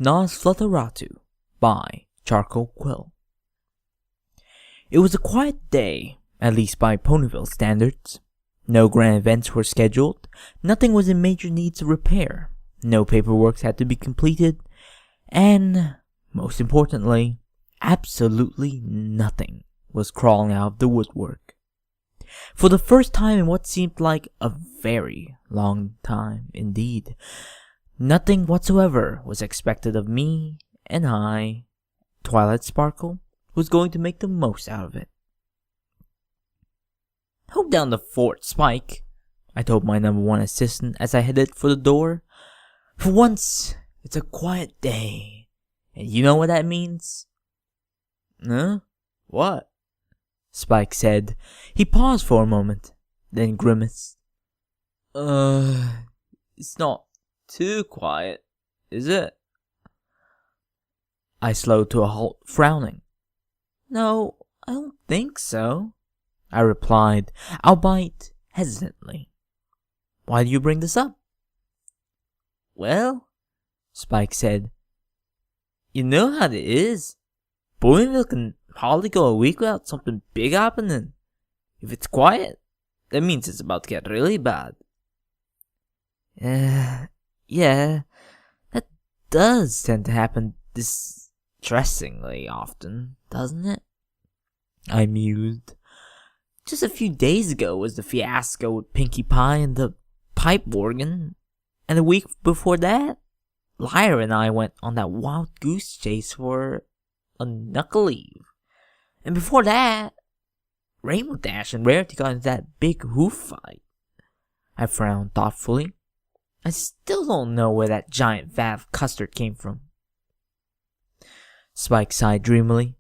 Nosflutteratu by Charcoal Quill. It was a quiet day, at least by Ponyville standards. No grand events were scheduled, nothing was in major needs of repair, no paperwork had to be completed, and, most importantly, absolutely nothing was crawling out of the woodwork. For the first time in what seemed like a very long time indeed, nothing whatsoever was expected of me, and I, Twilight Sparkle, was going to make the most out of it. "Hold down the fort, Spike," I told my number one assistant as I headed for the door. "For once, it's a quiet day, and you know what that means?" "Huh? What?" Spike said. He paused for a moment, then grimaced. It's not too quiet, is it?" I slowed to a halt, frowning. "No, I don't think so," I replied, albeit hesitantly. "Why do you bring this up?" "Well," Spike said, "you know how it is. Ponyville can hardly go a week without something big happening. If it's quiet, that means it's about to get really bad." Yeah, that does tend to happen distressingly often, doesn't it?" I mused. "Just a few days ago was the fiasco with Pinkie Pie and the pipe organ, and a week before that, Lyra and I went on that wild goose chase for a Knuckle Eve. And before that, Rainbow Dash and Rarity got into that big hoof fight." I frowned thoughtfully. I still don't know where that giant vat of custard came from. Spike sighed dreamily.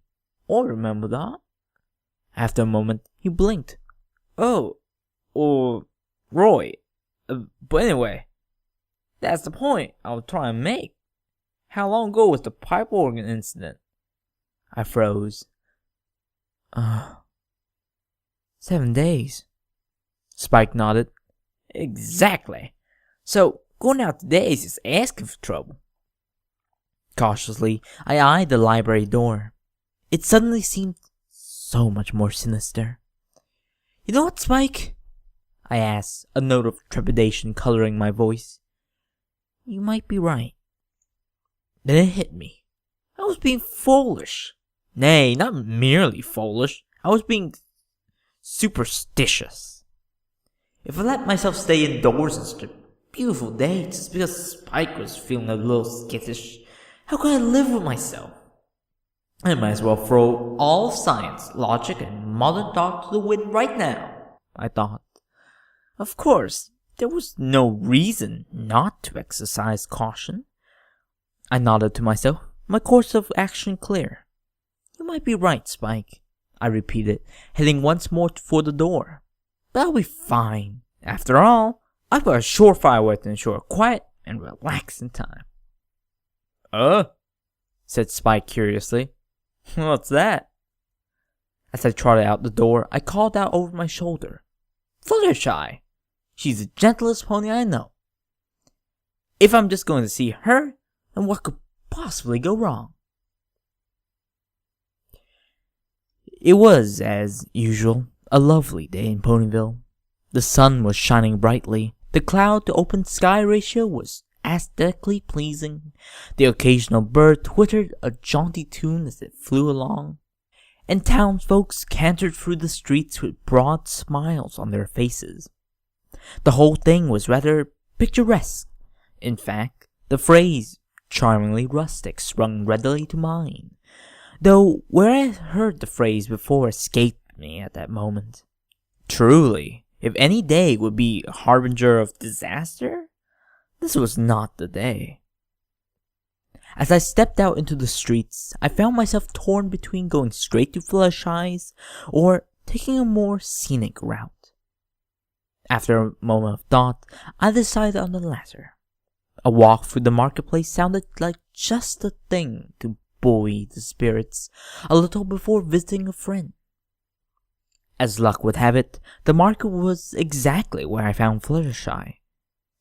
"I remember that." After a moment, he blinked. "Oh, Roy. But anyway, that's the point I was trying to make. How long ago was the pipe organ incident?" I froze. 7 days. Spike nodded. "Exactly. So, going out today is just asking for trouble." Cautiously, I eyed the library door. It suddenly seemed so much more sinister. "You know what, Spike?" I asked, a note of trepidation coloring my voice. "You might be right." Then it hit me. I was being foolish. Nay, not merely foolish. I was being superstitious. If I let myself stay indoors on such a beautiful day just because Spike was feeling a little skittish, how could I live with myself? I might as well throw all of science, logic, and modern thought to the wind right now, I thought. Of course, there was no reason not to exercise caution. I nodded to myself, my course of action clear. "You might be right, Spike," I repeated, heading once more for the door. "But I'll be fine. After all, I've got a surefire way to ensure a quiet and relaxing time." Said Spike curiously. "What's that?" As I trotted out the door, I called out over my shoulder. "Fluttershy! She's the gentlest pony I know. If I'm just going to see her, then what could possibly go wrong?" It was, as usual, a lovely day in Ponyville. The sun was shining brightly, the cloud-to-open sky ratio was aesthetically pleasing, the occasional bird twittered a jaunty tune as it flew along, and townsfolk cantered through the streets with broad smiles on their faces. The whole thing was rather picturesque. In fact, the phrase "charmingly rustic" sprung readily to mind, though where I had heard the phrase before escaped me at that moment. Truly, if any day would be a harbinger of disaster, this was not the day. As I stepped out into the streets, I found myself torn between going straight to Fluttershy's or taking a more scenic route. After a moment of thought, I decided on the latter. A walk through the marketplace sounded like just the thing to buoy the spirits a little before visiting a friend. As luck would have it, the market was exactly where I found Fluttershy.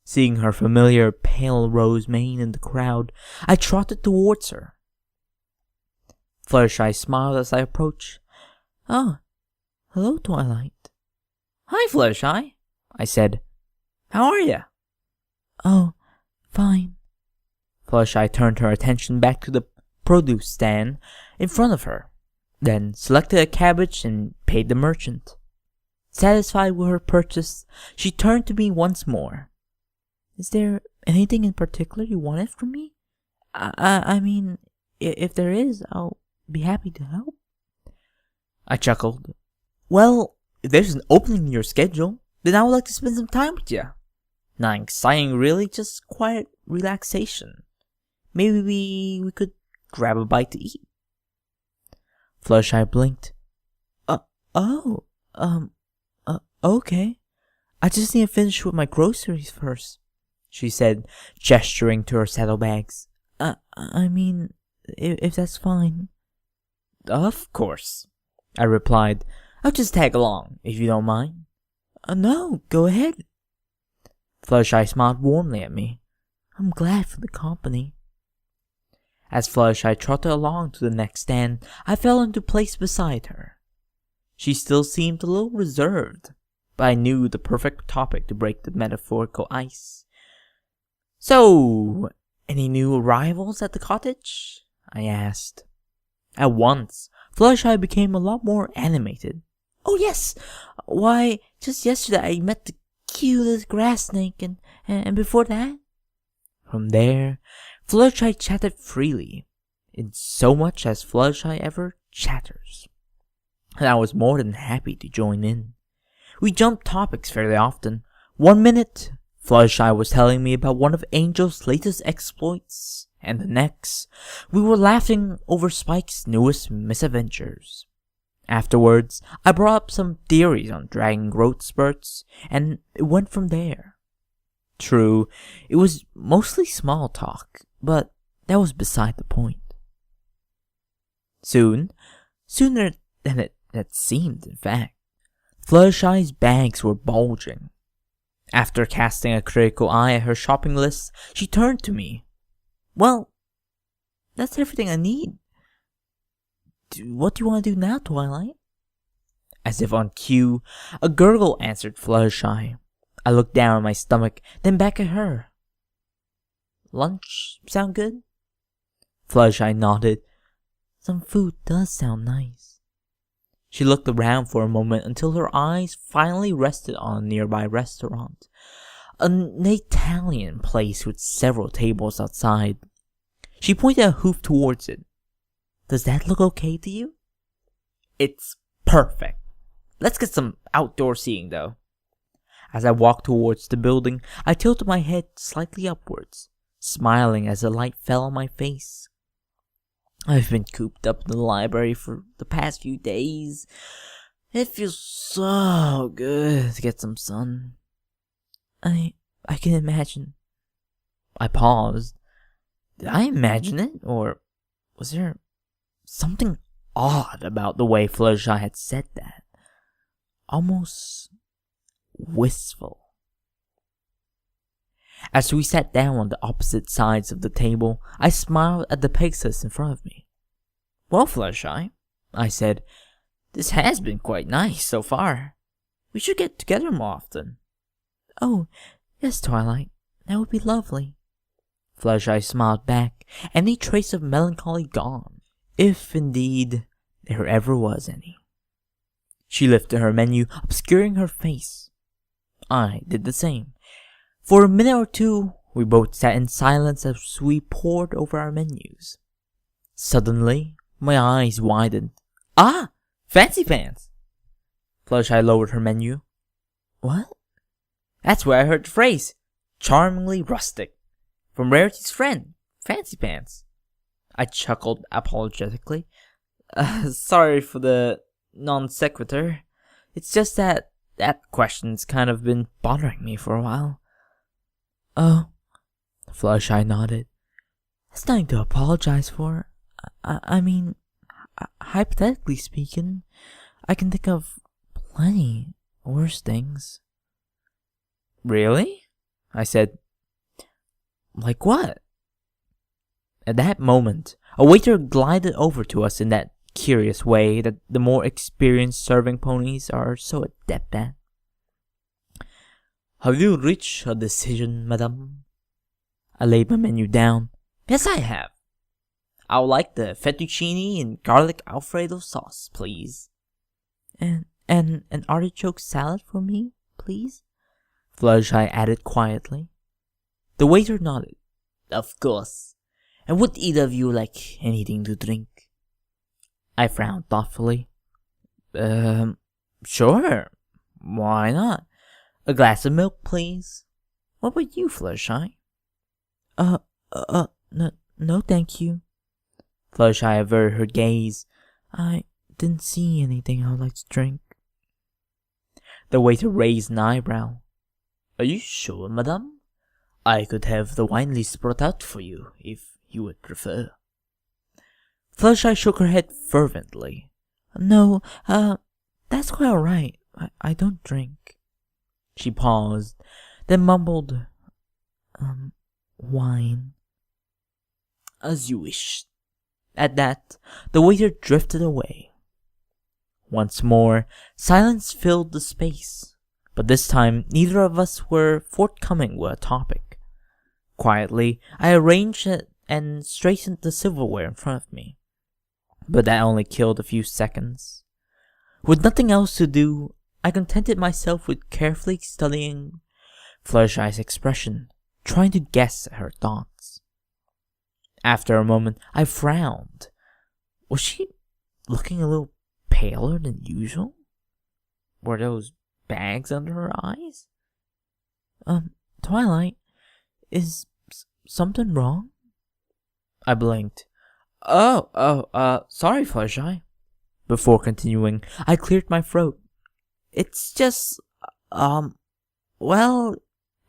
Seeing her familiar pale rose mane in the crowd, I trotted towards her. Fluttershy smiled as I approached. "Oh, hello, Twilight." "Hi, Fluttershy," I said. "How are you?" "Oh, fine." Fluttershy turned her attention back to the produce stand in front of her, then selected a cabbage and paid the merchant. Satisfied with her purchase, she turned to me once more. "Is there anything in particular you wanted from me? I mean, if there is, I'll be happy to help." I chuckled. "Well, if there's an opening in your schedule, then I would like to spend some time with you. Nothing exciting really, just quiet relaxation. Maybe we could grab a bite to eat." Fluttershy blinked. Okay. I just need to finish with my groceries first," she said, gesturing to her saddlebags. I mean, if that's fine." "Of course," I replied. "I'll just tag along, if you don't mind." No, go ahead." Fluttershy smiled warmly at me. "I'm glad for the company." As Fluttershy trotted along to the next stand, I fell into place beside her. She still seemed a little reserved, but I knew the perfect topic to break the metaphorical ice. "So, any new arrivals at the cottage?" I asked. At once, Fluttershy became a lot more animated. "Oh yes! Why, just yesterday I met the cutest grass snake, and before that..." From there, Fluttershy chatted freely, in so much as Fluttershy ever chatters, and I was more than happy to join in. We jumped topics fairly often. One minute, Fluttershy was telling me about one of Angel's latest exploits, and the next, we were laughing over Spike's newest misadventures. Afterwards, I brought up some theories on dragon growth spurts, and it went from there. True, it was mostly small talk, but that was beside the point. Sooner than it had seemed, in fact, Fluttershy's bags were bulging. After casting a critical eye at her shopping list, she turned to me. "Well, that's everything I need. What do you want to do now, Twilight?" As if on cue, a gurgle answered Fluttershy. I looked down at my stomach, then back at her. "Lunch sound good?" Fluttershy nodded. "Some food does sound nice." She looked around for a moment until her eyes finally rested on a nearby restaurant, an Italian place with several tables outside. She pointed a hoof towards it. "Does that look okay to you?" "It's perfect. Let's get some outdoor seating, though." As I walked towards the building, I tilted my head slightly upwards, smiling as the light fell on my face. I've been cooped up in the library for the past few days. It feels so good to get some sun. I can imagine." I paused. Did I imagine it, or was there something odd about the way Fluttershy had said that? Almost wistful. As we sat down on the opposite sides of the table, I smiled at the pegasus in front of me. "Well, Fluttershy," I said, "this has been quite nice so far. We should get together more often." "Oh, yes, Twilight, that would be lovely." Fluttershy smiled back, any trace of melancholy gone, if indeed there ever was any. She lifted her menu, obscuring her face. I did the same. For a minute or two, we both sat in silence as we pored over our menus. Suddenly, my eyes widened. "Ah! Fancy Pants!" Fluttershy lowered her menu. "What?" "That's where I heard the phrase, charmingly rustic, from Rarity's friend, Fancy Pants." I chuckled apologetically. Sorry for the non sequitur. It's just that question's kind of been bothering me for a while." "Oh," Fluttershy nodded. "That's nothing to apologize for. I mean, hypothetically speaking, I can think of plenty worse things." "Really?" I said. Like what? At that moment, a waiter glided over to us in that curious way that the more experienced serving ponies are so adept at. Have you reached a decision, madame? I laid my menu down. Yes, I have. I would like the fettuccine and garlic Alfredo sauce, please. And an artichoke salad for me, please? Fluttershy added quietly. The waiter nodded. Of course. And would either of you like anything to drink? I frowned thoughtfully. Sure. Why not? A glass of milk, please. What about you, Fluttershy? No, thank you. Fluttershy averted her gaze. I didn't see anything I would like to drink. The waiter raised an eyebrow. Are you sure, madame? I could have the wine list brought out for you, if you would prefer. Fluttershy shook her head fervently. No, that's quite alright. I don't drink. She paused, then mumbled, wine. As you wish. At that, the waiter drifted away. Once more, silence filled the space, but this time neither of us were forthcoming with a topic. Quietly, I arranged it and straightened the silverware in front of me, but that only killed a few seconds. With nothing else to do, I contented myself with carefully studying Fluttershy's expression, trying to guess at her thoughts. After a moment, I frowned. Was she looking a little paler than usual? Were those bags under her eyes? Twilight, is something wrong? I blinked. Sorry, Fluttershy. Before continuing, I cleared my throat. It's just, well,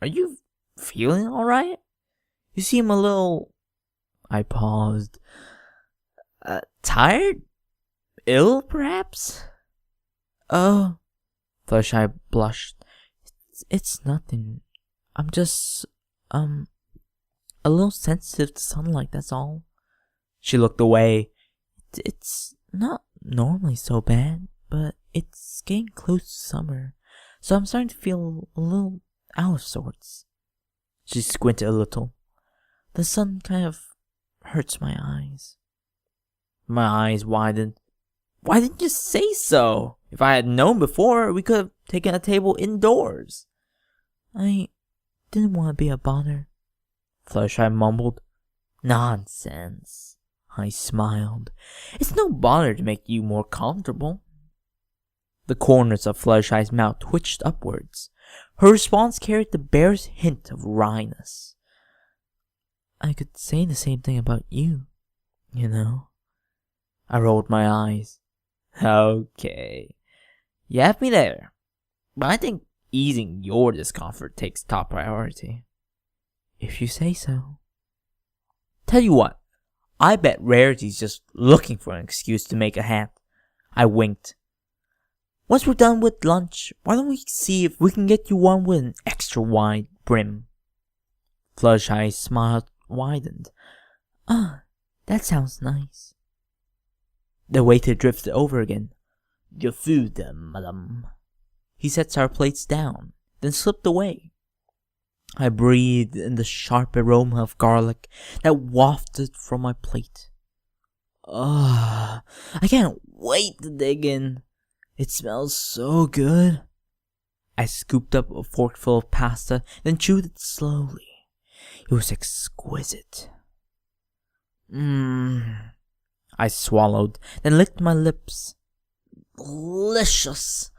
are you feeling alright? You seem a little... I paused. Tired? Ill, perhaps? Oh, Fluttershy blushed. It's nothing. I'm just, a little sensitive to sunlight, that's all. She looked away. It's not normally so bad, but it's getting close to summer, so I'm starting to feel a little out of sorts. She squinted a little. The sun kind of hurts my eyes. My eyes widened. Why didn't you say so? If I had known before, we could have taken a table indoors. I didn't want to be a bother, Fluttershy mumbled. Nonsense. I smiled. It's no bother to make you more comfortable. The corners of Fluttershy's mouth twitched upwards. Her response carried the barest hint of wryness. I could say the same thing about you, you know. I rolled my eyes. Okay. You have me there. But I think easing your discomfort takes top priority. If you say so. Tell you what, I bet Rarity's just looking for an excuse to make a hat. I winked. Once we're done with lunch, why don't we see if we can get you one with an extra wide brim? Fluttershy's smile widened. That sounds nice. The waiter drifted over again. Your food, madame. He sets our plates down, then slipped away. I breathed in the sharp aroma of garlic that wafted from my plate. I can't wait to dig in. It smells so good. I scooped up a forkful of pasta, then chewed it slowly. It was exquisite. I swallowed, then licked my lips. Delicious.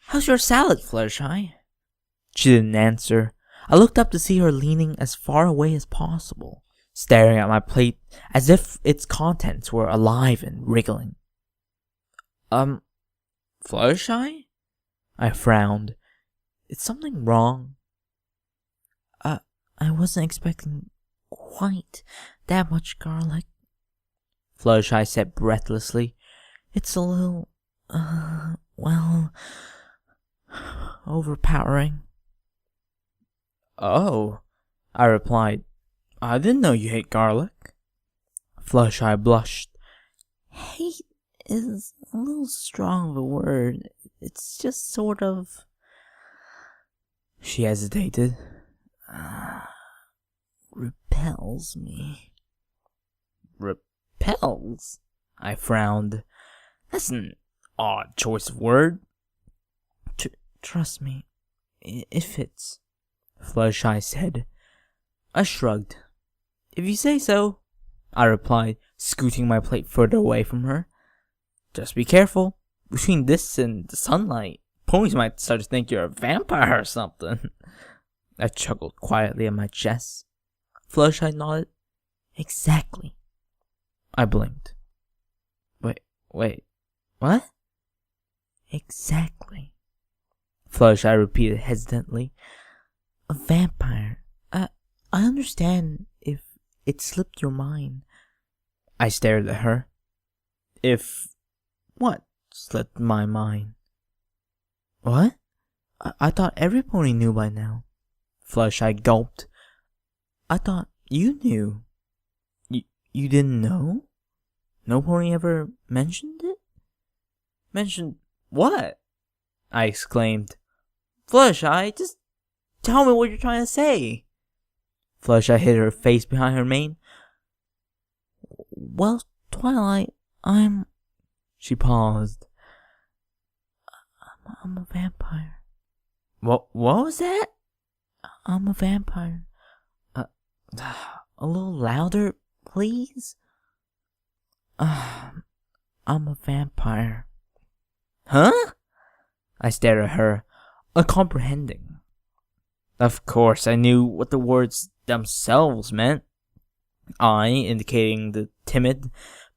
How's your salad, Fluttershy? She didn't answer. I looked up to see her leaning as far away as possible, staring at my plate as if its contents were alive and wriggling. Fluttershy? I frowned. Is something wrong? I wasn't expecting quite that much garlic, Fluttershy said breathlessly. It's a little, well, overpowering. Oh, I replied. I didn't know you hate garlic. Fluttershy blushed. Hate is a little strong of a word. It's just sort of... She hesitated. Repels me. Repels? I frowned. That's an odd choice of word. Trust me, it fits, Fluttershy said. I shrugged. If you say so, I replied, scooting my plate further away from her. Just be careful. Between this and the sunlight, ponies might start to think you're a vampire or something. I chuckled quietly at my chest. Fluttershy nodded. Exactly. I blinked. Wait, what? Exactly. Fluttershy repeated hesitantly. A vampire. I understand if it slipped your mind. I stared at her. If what slipped my mind? What? I thought every pony knew by now. Fluttershy gulped. I thought you knew. You didn't know? No pony ever mentioned it? Mentioned what? I exclaimed. Fluttershy, just tell me what you're trying to say. Fluttershy hid her face behind her mane. Well, Twilight, She paused. I'm a vampire. What was that? I'm a vampire. A little louder, please? I'm a vampire. Huh? I stared at her, uncomprehending. Of course, I knew what the words themselves meant. I, indicating the timid,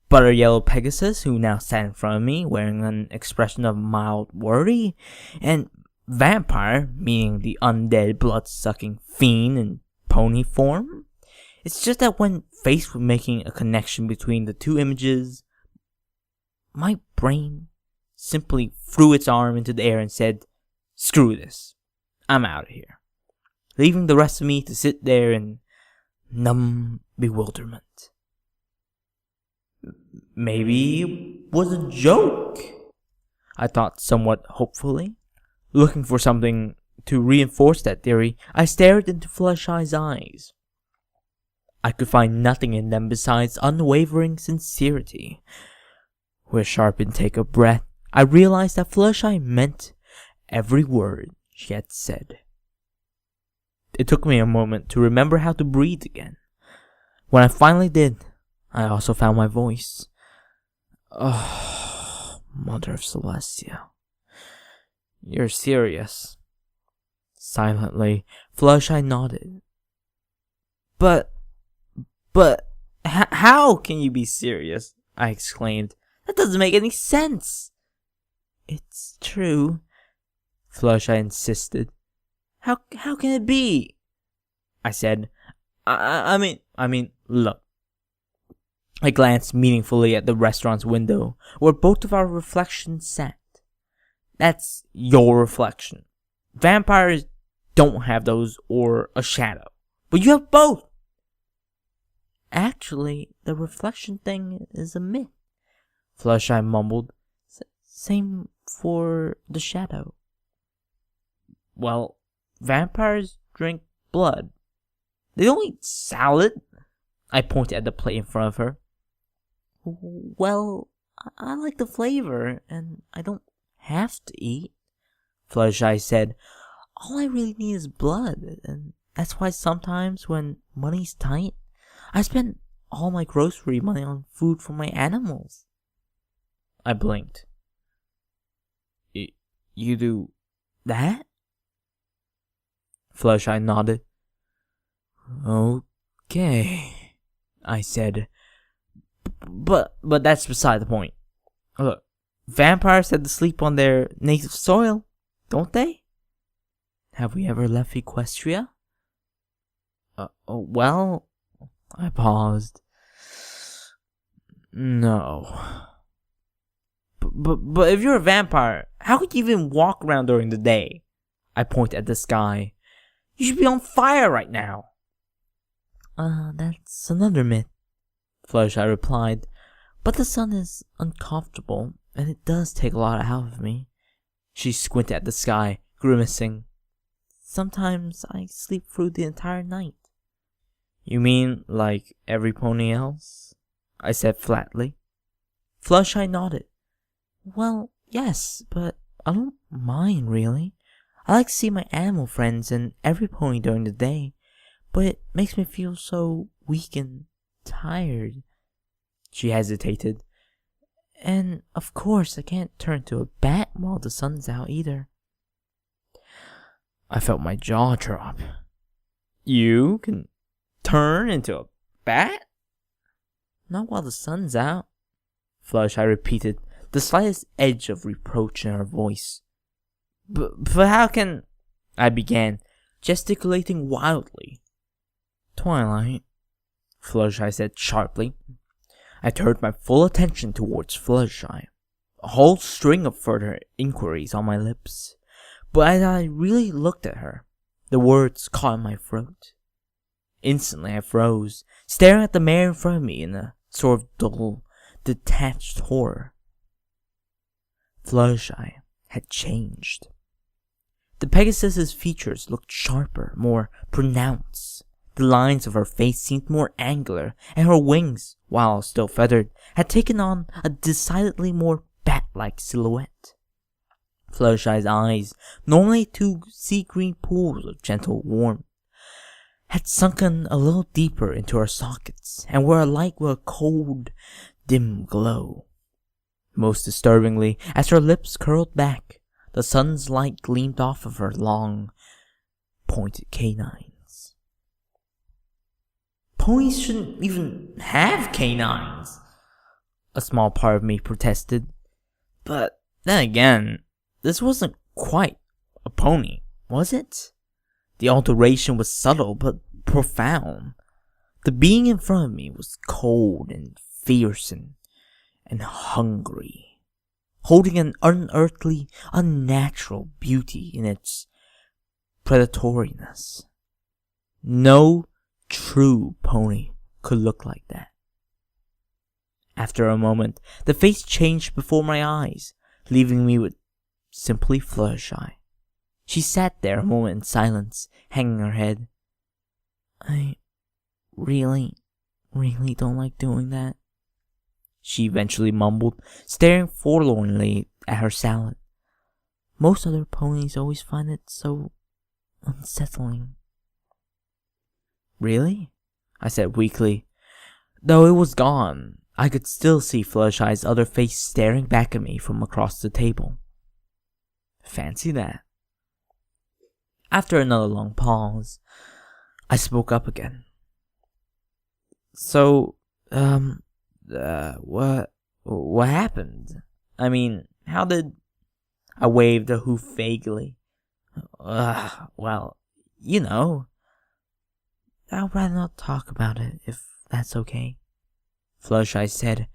butter yellow pegasus who now sat in front of me, wearing an expression of mild worry, and vampire, meaning the undead, blood-sucking fiend in pony form. It's just that when faced with making a connection between the two images, my brain simply threw its arm into the air and said, screw this, I'm out of here, leaving the rest of me to sit there in numb bewilderment. Maybe it was a joke, I thought somewhat hopefully. Looking for something to reinforce that theory, I stared into Fluttershy's eyes. I could find nothing in them besides unwavering sincerity. With a sharp intake of breath, I realized that Fluttershy meant every word she had said. It took me a moment to remember how to breathe again. When I finally did, I also found my voice. Oh, Mother of Celestia. You're serious. Silently, Fluttershy nodded. But, how can you be serious? I exclaimed. That doesn't make any sense. It's true, Fluttershy insisted. How can it be? I said. I mean, look. I glanced meaningfully at the restaurant's window, where both of our reflections sat. That's your reflection. Vampires don't have those or a shadow, but you have both. Actually, the reflection thing is a myth, Fluttershy mumbled. Same for the shadow. Well, vampires drink blood. They don't eat salad. I pointed at the plate in front of her. Well, I like the flavor, and I don't have to eat, Fluttershy said. All I really need is blood, and that's why sometimes when money's tight, I spend all my grocery money on food for my animals. I blinked. You do that? Fluttershy nodded. Okay, I said. But that's beside the point. Look, vampires have to sleep on their native soil, don't they? Have we ever left Equestria? Well, I paused. No. But if you're a vampire, how could you even walk around during the day? I pointed at the sky. You should be on fire right now. That's another myth, Fluttershy replied. But the sun is uncomfortable, and it does take a lot out of me. She squinted at the sky, grimacing. Sometimes I sleep through the entire night. You mean like every pony else? I said flatly. Fluttershy nodded. Well, yes, but I don't mind really. I like to see my animal friends and every pony during the day, but it makes me feel so weak and tired. She hesitated. And of course I can't turn to a bat while the sun's out either. I felt my jaw drop. You can turn into a bat? Not while the sun's out, Fluttershy repeated, the slightest edge of reproach in her voice. But how can... I began, gesticulating wildly. Twilight, Fluttershy said sharply. I turned my full attention towards Fluttershy, a whole string of further inquiries on my lips. But as I really looked at her, the words caught in my throat. Instantly I froze, staring at the mare in front of me in a sort of dull, detached horror. Fluttershy had changed. The Pegasus's features looked sharper, more pronounced. The lines of her face seemed more angular, and her wings, while still feathered, had taken on a decidedly more bat-like silhouette. Fluttershy's eyes, normally two sea-green pools of gentle warmth, had sunken a little deeper into her sockets, and were alight with a cold, dim glow. Most disturbingly, as her lips curled back, the sun's light gleamed off of her long, pointed canines. Ponies shouldn't even have canines, a small part of me protested. But then again, this wasn't quite a pony, was it? The alteration was subtle but profound. The being in front of me was cold and fierce and hungry, holding an unearthly, unnatural beauty in its predatoriness. No true pony could look like that. After a moment, the face changed before my eyes, leaving me with simply Fluttershy. She sat there a moment in silence, hanging her head. I really don't like doing that, she eventually mumbled, staring forlornly at her salad. Most other ponies always find it so unsettling. Really? I said weakly. Though it was gone, I could still see Fluttershy's other face staring back at me from across the table. Fancy that. After another long pause, I spoke up again. So, what happened? I mean, how did... I waved a hoof vaguely. Well, you know. I'd rather not talk about it, if that's okay, Fluttershy said.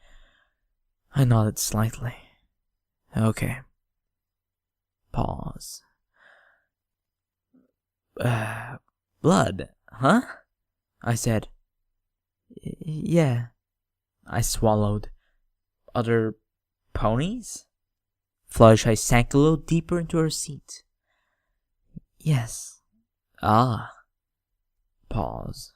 I nodded slightly. Okay. Pause. Blood, huh? I said. Yeah. I swallowed. Other ponies? Fluttershy sank a little deeper into her seat. Yes. Ah. Pause.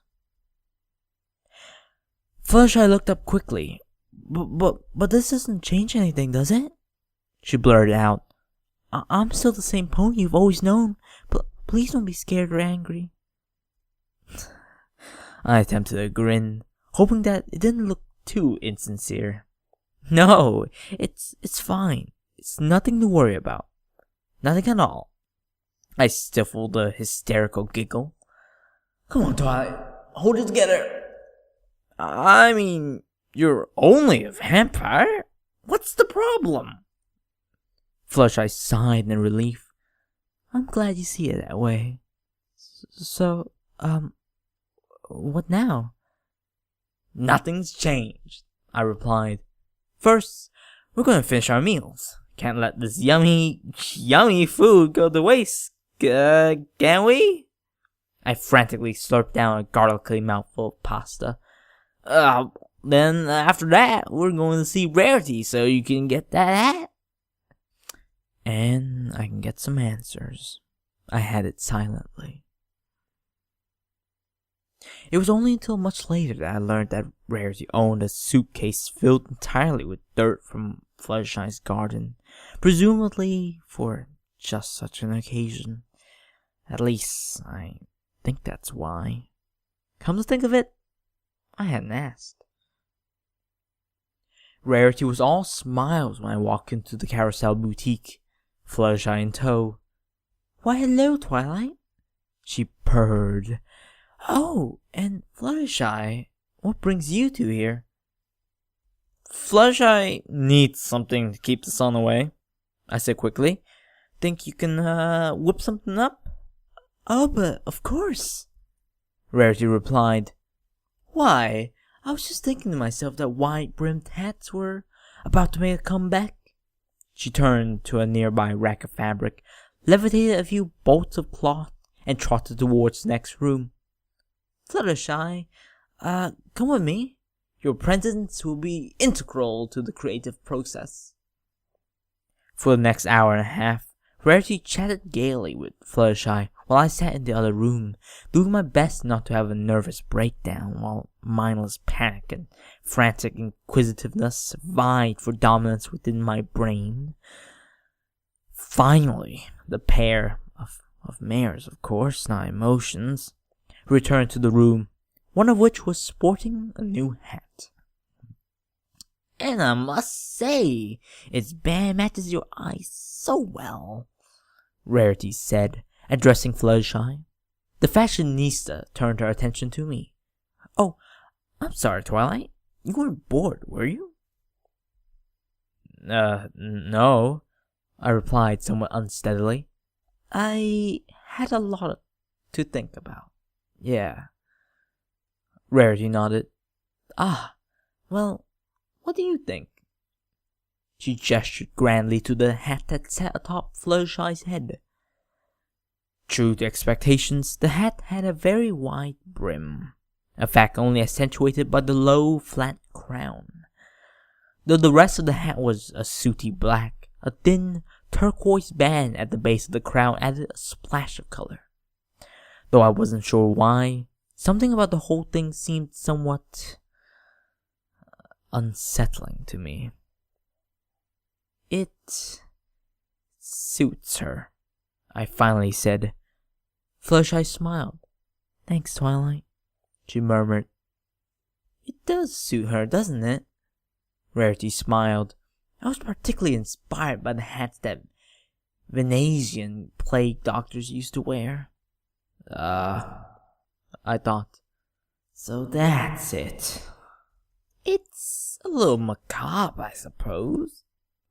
Fluttershy looked up quickly. But this doesn't change anything, does it? She blurted out. I'm still the same pony you've always known. Please don't be scared or angry. I attempted a grin, hoping that it didn't look too insincere. No, it's fine. It's nothing to worry about. Nothing at all. I stifled a hysterical giggle. Come on, Twilight. Hold it together. I mean, you're only a vampire. What's the problem? Fluttershy sighed in relief. I'm glad you see it that way. So, what now? Nothing's changed, I replied. First, we're gonna finish our meals. Can't let this yummy food go to waste, can we? I frantically slurped down a garlicky mouthful of pasta. Then after that, we're going to see Rarity so you can get that hat. And I can get some answers. I had it silently. It was only until much later that I learned that Rarity owned a suitcase filled entirely with dirt from Fluttershy's garden, presumably for just such an occasion. At least, I think that's why. Come to think of it, I hadn't asked. Rarity was all smiles when I walked into the Carousel Boutique, Fluttershy in tow. "Why, hello, Twilight," she purred. "Oh, and Fluttershy, what brings you two here?" "Fluttershy needs something to keep the sun away," I said quickly. "Think you can whip something up?" "Oh, but of course," Rarity replied. "Why, I was just thinking to myself that wide-brimmed hats were about to make a comeback." She turned to a nearby rack of fabric, levitated a few bolts of cloth, and trotted towards the next room. "Fluttershy, come with me. Your presence will be integral to the creative process." For the next hour and a half, Rarity chatted gaily with Fluttershy while I sat in the other room, doing my best not to have a nervous breakdown while mindless panic and frantic inquisitiveness vied for dominance within my brain. Finally, the pair of mares, of course, not emotions, returned to the room, one of which was sporting a new hat. "And I must say, its band matches your eyes so well," Rarity said, addressing Fluttershy. The fashionista turned her attention to me. "Oh, I'm sorry, Twilight. You weren't bored, were you?" No," I replied somewhat unsteadily. "I had a lot to think about." "Yeah." Rarity nodded. "Ah, well, what do you think?" She gestured grandly to the hat that sat atop Fluttershy's head. True to expectations, the hat had a very wide brim, a fact only accentuated by the low, flat crown. Though the rest of the hat was a sooty black, a thin, turquoise band at the base of the crown added a splash of color. Though I wasn't sure why, something about the whole thing seemed somewhat unsettling to me. "It suits her," I finally said. Fluttershy smiled. "Thanks, Twilight," she murmured. "It does suit her, doesn't it?" Rarity smiled. I was particularly inspired by the hats that Venetian plague doctors used to wear. I thought. "So that's it. It's a little macabre, I suppose,"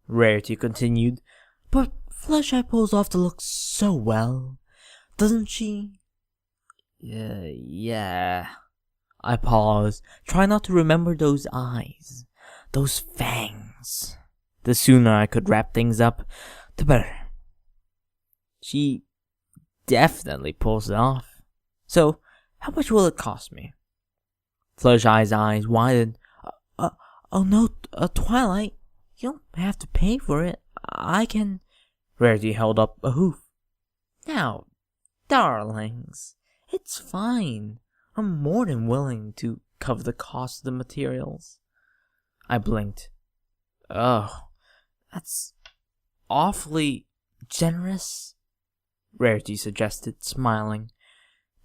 Rarity continued. "But Fluttershy pulls off the look so well, doesn't she?" Yeah. I paused, trying not to remember those eyes, those fangs. The sooner I could wrap things up, the better. "She definitely pulls it off. So, how much will it cost me?" Fluttershy's eyes widened. Oh no, Twilight, you don't have to pay for it. I can..." Rarity held up a hoof. "Now, darlings, it's fine. I'm more than willing to cover the cost of the materials." I blinked. "Oh, that's awfully generous," Rarity suggested, smiling.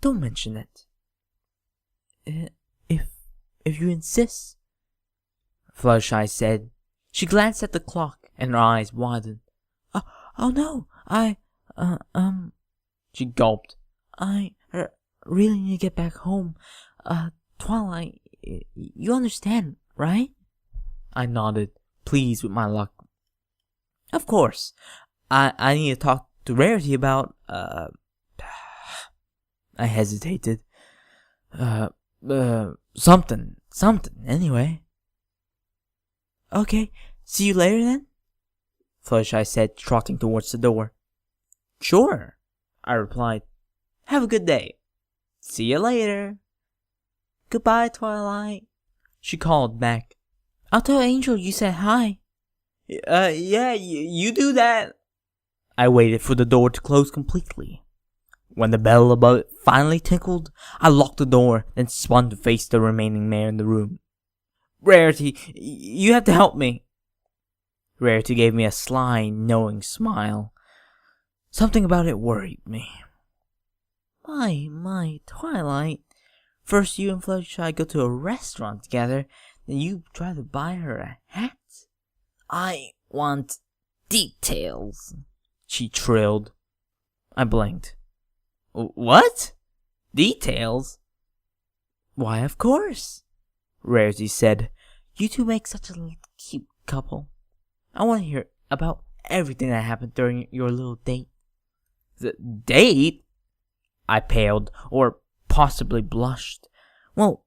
"Don't mention it." If you insist," Fluttershy said. She glanced at the clock, and her eyes widened. Oh no, She gulped. "I really need to get back home. Twilight, you understand, right?" I nodded, pleased with my luck. "Of course. I need to talk to Rarity about, I hesitated. Something, anyway." "Okay, see you later then?" Fluttershy said, trotting towards the door. "Sure," I replied. "Have a good day." See you later. Goodbye, Twilight, she called back. I'll tell Angel you said hi. Yeah, you do that. I waited for the door to close completely. When the bell above it finally tinkled, I locked the door, then spun to face the remaining mare in the room. Rarity, you have to help me. Rarity gave me a sly, knowing smile. Something about it worried me. My, Twilight. First you and Fluttershy go to a restaurant together, then you try to buy her a hat? I want details, she trilled. I blinked. What? Details? Why, of course, Rarity said. You two make such a cute couple. I want to hear about everything that happened during your little date. The date? I paled, or possibly blushed. Well,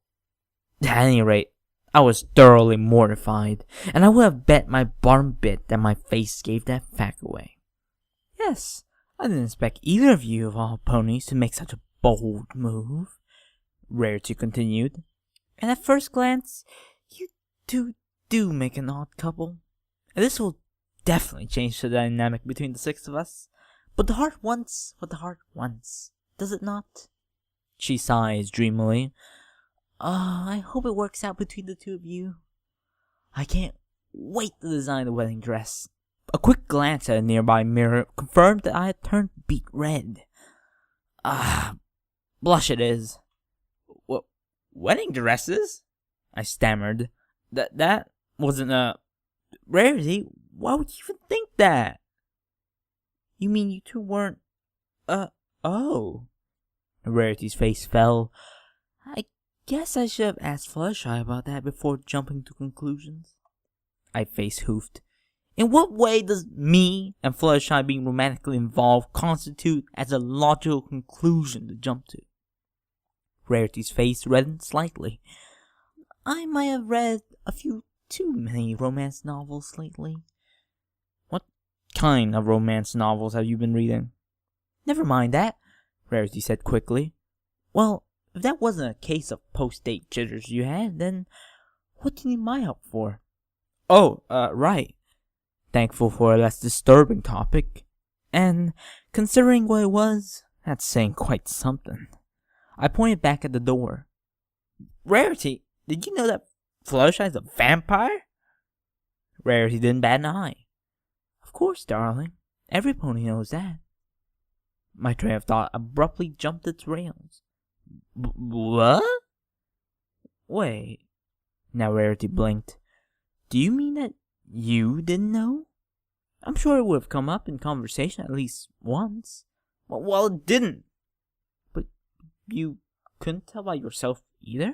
at any rate, I was thoroughly mortified, and I would have bet my bottom bit that my face gave that fact away. Yes, I didn't expect either of you of all ponies to make such a bold move, Rarity continued. And at first glance, you two do make an odd couple. And this will definitely change the dynamic between the six of us. But the heart wants what the heart wants, does it not? She sighs dreamily. I hope it works out between the two of you. I can't wait to design the wedding dress. A quick glance at a nearby mirror confirmed that I had turned beet red. Blush it is. Wedding dresses? I stammered. That wasn't a... Rarity, why would you even think that? You mean you two weren't... Oh. Rarity's face fell. I guess I should have asked Fluttershy about that before jumping to conclusions. I face hoofed. In what way does me and Fluttershy being romantically involved constitute as a logical conclusion to jump to? Rarity's face reddened slightly. I might have read a few too many romance novels lately. What kind of romance novels have you been reading? Never mind that, Rarity said quickly. Well, if that wasn't a case of post-date jitters you had, then what do you need my help for? Oh, right. Thankful for a less disturbing topic. And considering what it was, that's saying quite something. I pointed back at the door. Rarity, did you know that Fluttershy is a vampire? Rarity didn't bat an eye. Of course, darling. Every pony knows that. My train of thought abruptly jumped its rails. What? Wait. Now Rarity blinked. Do you mean that you didn't know? I'm sure it would have come up in conversation at least once. Well, it didn't. But you couldn't tell by yourself either?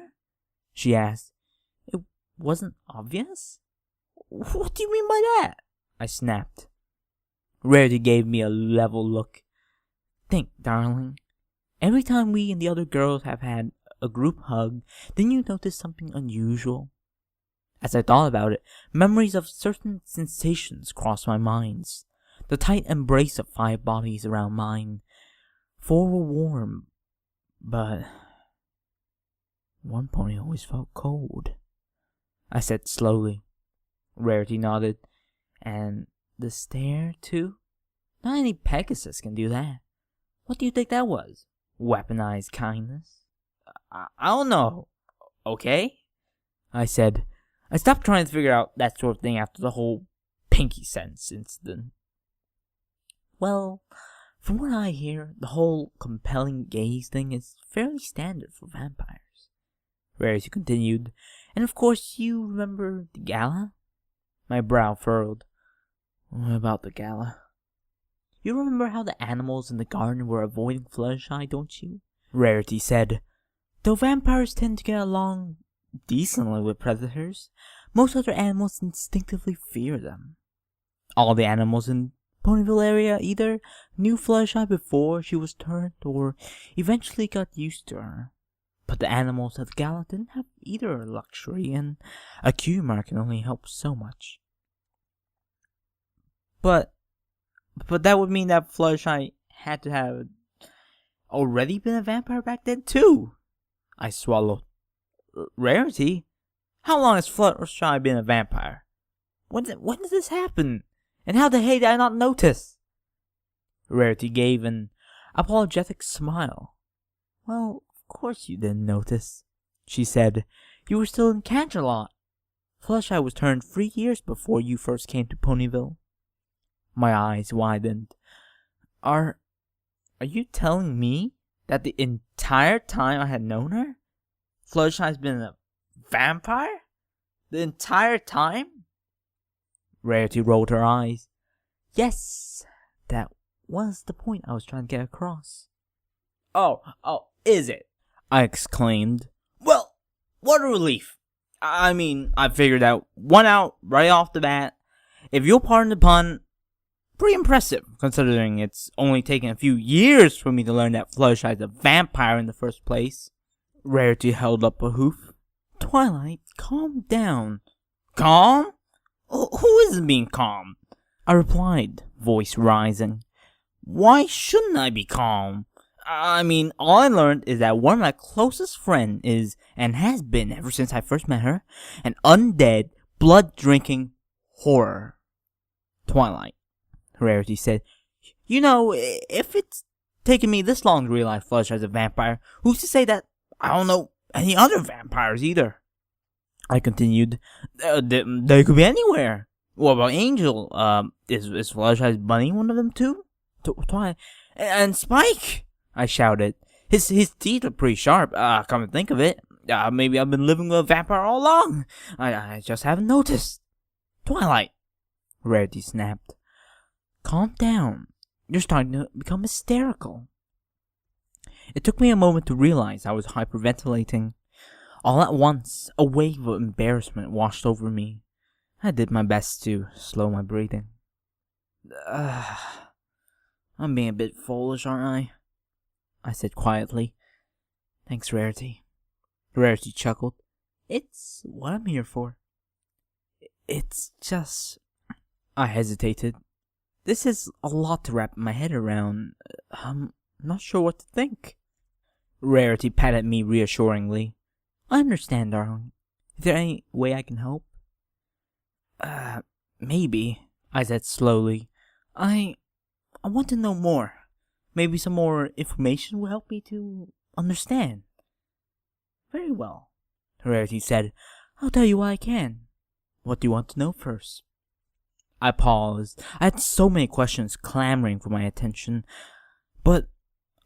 She asked. It wasn't obvious? What do you mean by that? I snapped. Rarity gave me a level look. Think, darling. Every time we and the other girls have had a group hug, then you notice something unusual. As I thought about it, memories of certain sensations crossed my mind. The tight embrace of 5 bodies around mine. 4 were warm, but one pony always felt cold. I said slowly. Rarity nodded. And the stare, too? Not any pegasus can do that. What do you think that was? Weaponized kindness? I don't know. Okay? I said. I stopped trying to figure out that sort of thing after the whole pinky sense incident. Well, from what I hear, the whole compelling gaze thing is fairly standard for vampires. Rarity continued. And of course you remember the gala? My brow furrowed. What about the gala? You remember how the animals in the garden were avoiding Fluttershy, don't you? Rarity said. Though vampires tend to get along decently with predators, most other animals instinctively fear them. All the animals in Ponyville area either knew Fluttershy before she was turned or eventually got used to her. But the animals at the gala didn't have either luxury, and a cue mark can only help so much. But that would mean that Fluttershy had to have already been a vampire back then too. I swallowed. Rarity? How long has Fluttershy been a vampire? When did this happen? And how the hell did I not notice? Rarity gave an apologetic smile. Well, of course you didn't notice, she said. You were still in Canterlot. Fluttershy was turned 3 years before you first came to Ponyville. My eyes widened. Are you telling me that the entire time I had known her, Fluttershy's been a vampire? The entire time? Rarity rolled her eyes. Yes, that was the point I was trying to get across. Oh, is it? I exclaimed. Well, what a relief. I mean, I figured out one out right off the bat. If you'll pardon the pun, pretty impressive, considering it's only taken a few years for me to learn that Fluttershy is a vampire in the first place. Rarity held up a hoof. Twilight, calm down. Calm? Who isn't being calm? I replied, voice rising. Why shouldn't I be calm? I mean, all I learned is that one of my closest friends is, and has been ever since I first met her, an undead, blood-drinking horror. Twilight, Rarity said. You know, if it's taken me this long to realize Fluttershy's a vampire, who's to say that I don't know any other vampires either? I continued. They could be anywhere. What about Angel? Is Fluttershy's bunny one of them too? Twilight. And Spike! I shouted. His teeth are pretty sharp, come to think of it. Maybe I've been living with a vampire all along. I just haven't noticed. Twilight, Rarity snapped. Calm down. You're starting to become hysterical. It took me a moment to realize I was hyperventilating. All at once, a wave of embarrassment washed over me. I did my best to slow my breathing. I'm being a bit foolish, aren't I said quietly. Thanks, Rarity. Rarity chuckled. It's what I'm here for. It's just... I hesitated. This is a lot to wrap my head around. I'm not sure what to think. Rarity patted me reassuringly. I understand, darling. Is there any way I can help? Maybe, I said slowly. I want to know more. Maybe some more information will help me to understand. Very well, Rarity said. I'll tell you what I can. What do you want to know first? I paused. I had so many questions clamoring for my attention, but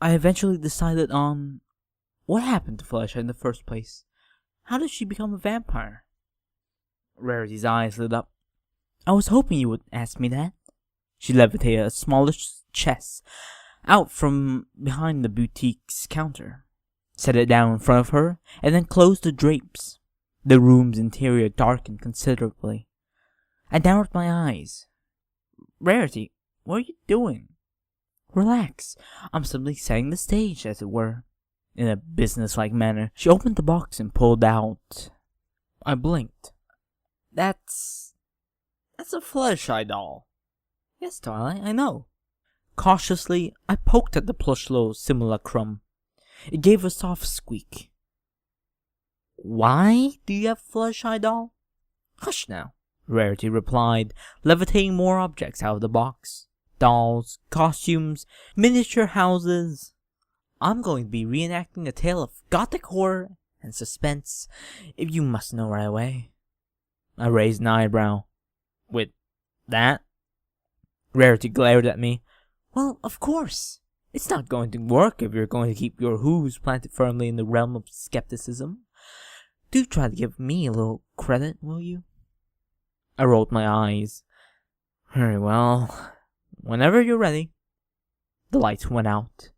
I eventually decided on what happened to Fluttershy in the first place. How did she become a vampire? Rarity's eyes lit up. I was hoping you would ask me that. She levitated a smallish chest out from behind the boutique's counter, set it down in front of her, and then closed the drapes. The room's interior darkened considerably. I narrowed my eyes. Rarity, what are you doing? Relax. I'm simply setting the stage, as it were. In a businesslike manner, she opened the box and pulled out... I blinked. That's a Fluttershy doll. Yes, Twilight, I know. Cautiously, I poked at the plush little simulacrum. It gave a soft squeak. Why do you have a Fluttershy doll? Hush now, Rarity replied, levitating more objects out of the box. Dolls, costumes, miniature houses. I'm going to be reenacting a tale of gothic horror and suspense, if you must know right away. I raised an eyebrow. With that? Rarity glared at me. Well, of course. It's not going to work if you're going to keep your hooves planted firmly in the realm of skepticism. Do try to give me a little credit, will you? I rolled my eyes. Very well. Whenever you're ready. The lights went out.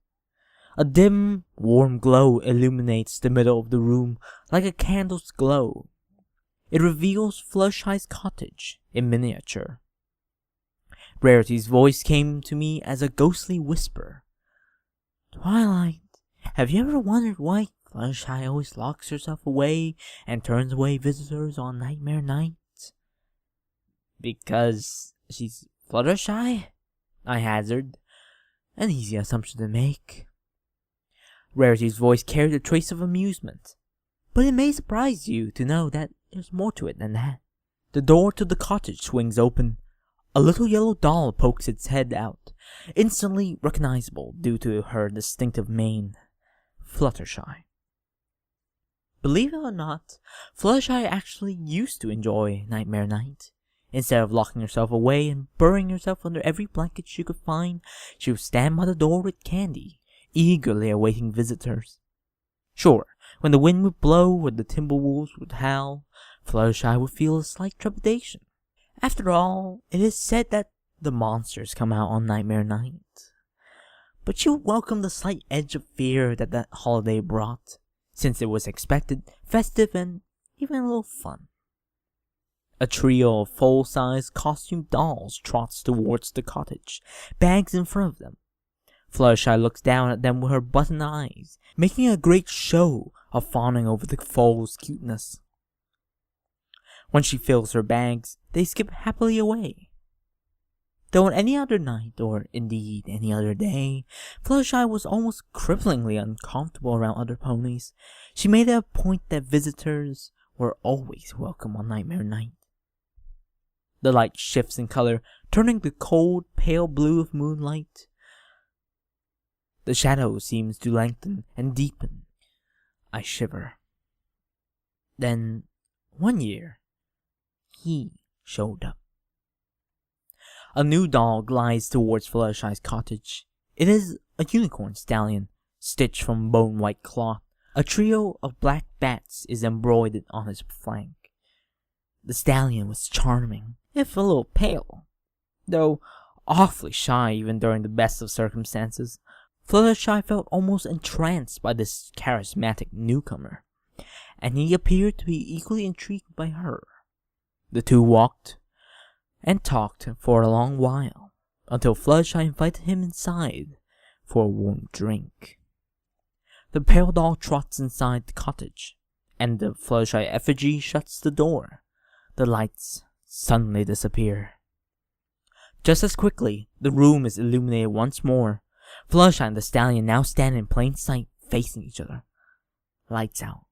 A dim, warm glow illuminates the middle of the room like a candle's glow. It reveals Fluttershy's cottage in miniature. Rarity's voice came to me as a ghostly whisper. Twilight, have you ever wondered why Fluttershy always locks herself away and turns away visitors on nightmare nights? Because she's Fluttershy? I hazarded. An easy assumption to make. Rarity's voice carried a trace of amusement. But it may surprise you to know that there's more to it than that. The door to the cottage swings open. A little yellow doll pokes its head out, instantly recognizable due to her distinctive mane. Fluttershy. Believe it or not, Fluttershy actually used to enjoy Nightmare Night. Instead of locking herself away and burying herself under every blanket she could find, she would stand by the door with candy, eagerly awaiting visitors. Sure, when the wind would blow or the Timberwolves would howl, Fluttershy would feel a slight trepidation. After all, it is said that the monsters come out on Nightmare Night. But she would welcome the slight edge of fear that holiday brought, since it was expected, festive, and even a little fun. A trio of full-size costume dolls trots towards the cottage, bags in front of them. Fluttershy looks down at them with her button eyes, making a great show of fawning over the foal's cuteness. When she fills her bags, they skip happily away. Though on any other night, or indeed any other day, Fluttershy was almost cripplingly uncomfortable around other ponies, she made it a point that visitors were always welcome on Nightmare Night. The light shifts in color, turning the cold, pale blue of moonlight. The shadow seems to lengthen and deepen. I shiver. Then, one year, he showed up. A new doll glides towards Fluttershy's cottage. It is a unicorn stallion, stitched from bone-white cloth. A trio of black bats is embroidered on his flank. The stallion was charming, if a little pale, though awfully shy even during the best of circumstances. Fluttershy felt almost entranced by this charismatic newcomer, and he appeared to be equally intrigued by her. The two walked and talked for a long while, until Fluttershy invited him inside for a warm drink. The pale doll trots inside the cottage, and the Fluttershy effigy shuts the door. The lights suddenly disappear. Just as quickly, the room is illuminated once more. Fluttershy and the stallion now stand in plain sight, facing each other. Lights out.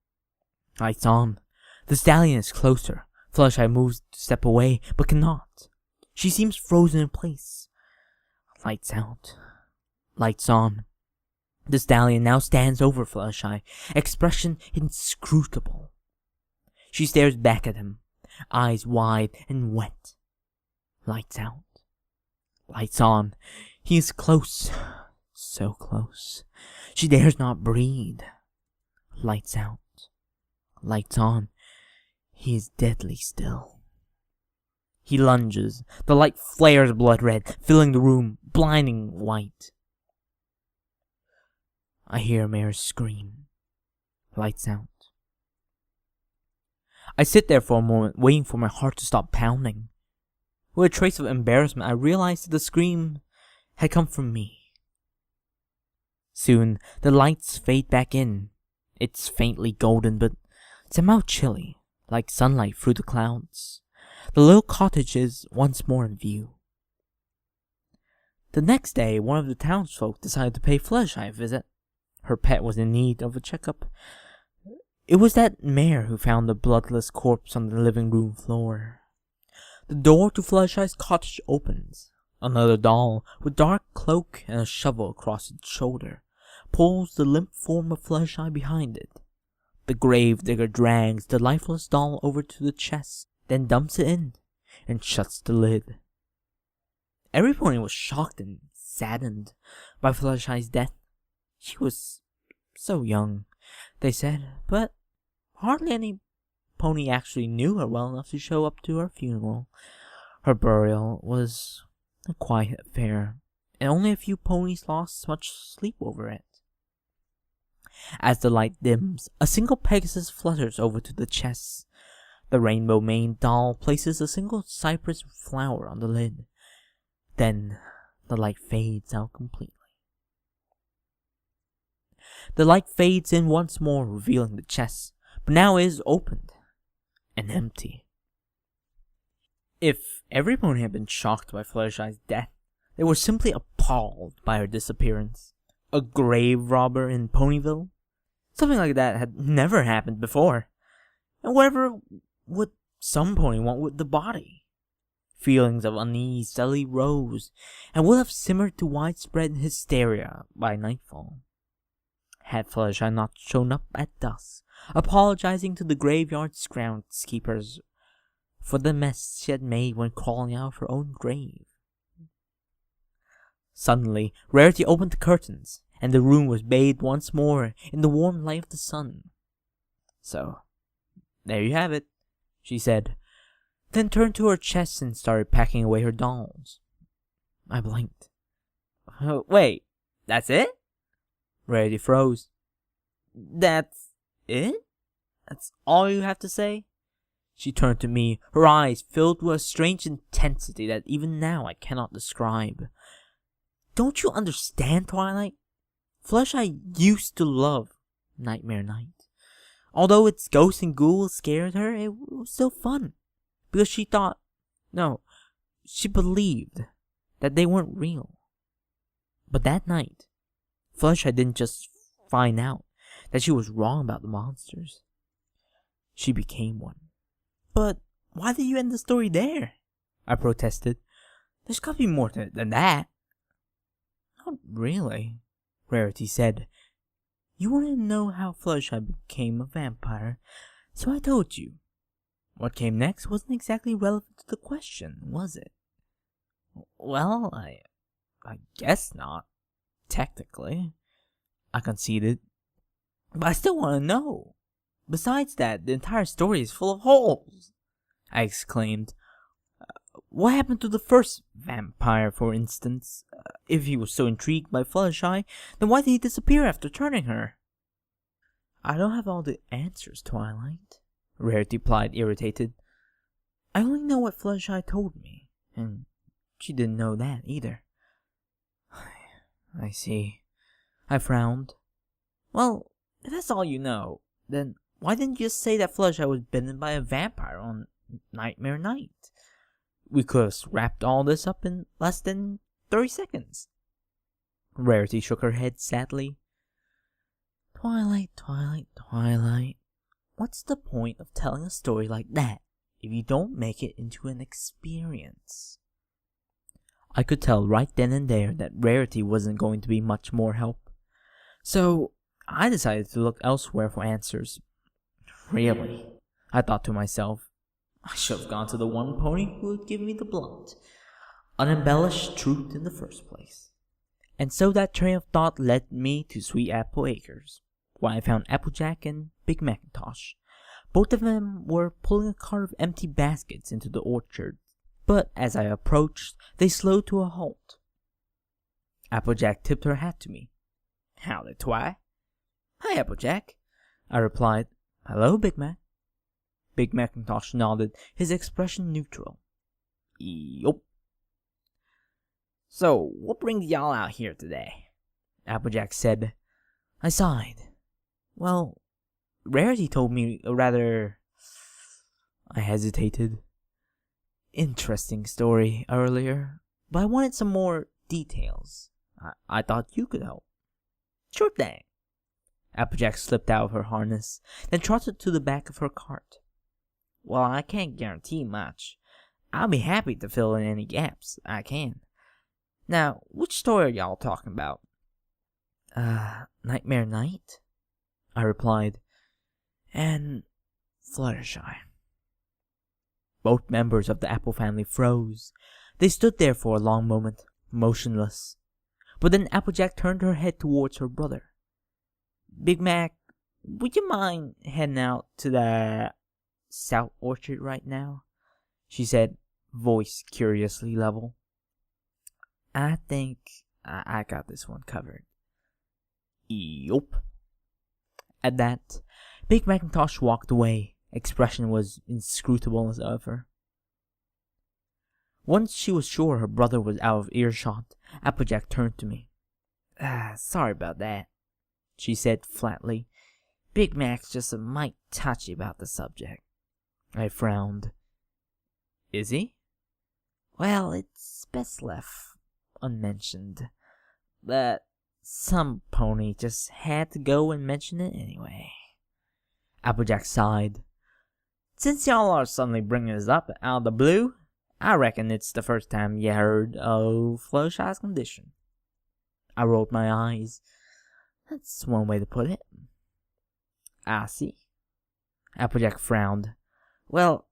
Lights on. The stallion is closer. Fluttershy moves to step away, but cannot. She seems frozen in place. Lights out. Lights on. The stallion now stands over Fluttershy, expression inscrutable. She stares back at him, eyes wide and wet. Lights out. Lights on. He is close. So close. She dares not breathe. Lights out. Lights on. He is deadly still. He lunges. The light flares blood red, filling the room, blinding white. I hear Mare scream. Lights out. I sit there for a moment, waiting for my heart to stop pounding. With a trace of embarrassment, I realized that the scream had come from me. Soon, the lights fade back in. It's faintly golden, but somehow chilly, like sunlight through the clouds. The little cottage is once more in view. The next day, one of the townsfolk decided to pay Fluttershy a visit. Her pet was in need of a checkup. It was that mare who found the bloodless corpse on the living room floor. The door to Fluttershy's cottage opens. Another doll, with dark cloak and a shovel across its shoulder, pulls the limp form of Fluttershy behind it. The gravedigger drags the lifeless doll over to the chest, then dumps it in, and shuts the lid. Every pony was shocked and saddened by Fluttershy's death. She was so young, they said, but hardly any pony actually knew her well enough to show up to her funeral. Her burial was a quiet affair, and only a few ponies lost much sleep over it. As the light dims, a single pegasus flutters over to the chest. The rainbow-maned doll places a single cypress flower on the lid. Then the light fades out completely. The light fades in once more, revealing the chest, but now it is opened and empty. If every pony had been shocked by Fluttershy's death, they were simply appalled by her disappearance. A grave robber in Ponyville? Something like that had never happened before. And whatever would some pony want with the body? Feelings of unease steadily rose, and would have simmered to widespread hysteria by nightfall, had Fluttershy not shown up at dusk, apologizing to the graveyard's groundskeepers for the mess she had made when crawling out of her own grave. Suddenly, Rarity opened the curtains, and the room was bathed once more in the warm light of the sun. "So, there you have it," she said, then turned to her chest and started packing away her dolls. I blinked. "Wait, that's it?" Rarity froze. "That's it? That's all you have to say?" She turned to me, her eyes filled with a strange intensity that even now I cannot describe. "Don't you understand, Twilight? Fluttershy used to love Nightmare Night. Although its ghosts and ghouls scared her, it was still fun. Because she believed that they weren't real. But that night, Fluttershy didn't just find out that she was wrong about the monsters. She became one." "But why did you end the story there?" I protested. "There's gotta be more to it than that." "Not really," Rarity said. "You wanted to know how Fluttershy became a vampire, so I told you. What came next wasn't exactly relevant to the question, was it?" "Well, I guess not, technically," I conceded. "But I still want to know. Besides that, the entire story is full of holes," I exclaimed. "What happened to the first vampire, for instance? If he was so intrigued by Fluttershy, then why did he disappear after turning her?" "I don't have all the answers, Twilight," Rarity replied, irritated. "I only know what Fluttershy told me, and she didn't know that either." "I see." I frowned. "Well, if that's all you know, then why didn't you just say that Fluttershy was bitten by a vampire on Nightmare Night? We could have wrapped all this up in less than 30 seconds. Rarity shook her head sadly. "Twilight, Twilight, Twilight. What's the point of telling a story like that if you don't make it into an experience?" I could tell right then and there that Rarity wasn't going to be much more help. So I decided to look elsewhere for answers. Really, I thought to myself, I should have gone to the one pony who would give me the blunt, unembellished truth in the first place. And so that train of thought led me to Sweet Apple Acres, where I found Applejack and Big Macintosh. Both of them were pulling a cart of empty baskets into the orchard, but as I approached, they slowed to a halt. Applejack tipped her hat to me. "Howdy, Twi." "Hi, Applejack," I replied. "Hello, Big Mac." Big Macintosh nodded, his expression neutral. "Yup." "So, what brings y'all out here today?" Applejack said. I sighed. "Well, Rarity told me a rather..." I hesitated. "Interesting story earlier, but I wanted some more details. I thought you could help." "Sure thing." Applejack slipped out of her harness, then trotted to the back of her cart. "Well, I can't guarantee much. I'll be happy to fill in any gaps I can. Now, which story are y'all talking about?" Nightmare Night," I replied, "and Fluttershy." Both members of the Apple family froze. They stood there for a long moment, motionless. But then Applejack turned her head towards her brother. "Big Mac, would you mind heading out to the South Orchard right now?" she said, voice curiously level. "I think I got this one covered." "Yup." At that, Big Macintosh walked away. Expression was inscrutable as ever. Once she was sure her brother was out of earshot, Applejack turned to me. "Sorry about that," she said flatly. "Big Mac's just a mite touchy about the subject." I frowned. "Is he?" "Well, it's best left unmentioned. But Some pony just had to go and mention it anyway. Applejack sighed. Since y'all are suddenly bringing this up out of the blue, I reckon it's the first time you heard of Fluttershy's condition. I rolled my eyes. That's one way to put it. I see. Applejack frowned. Well,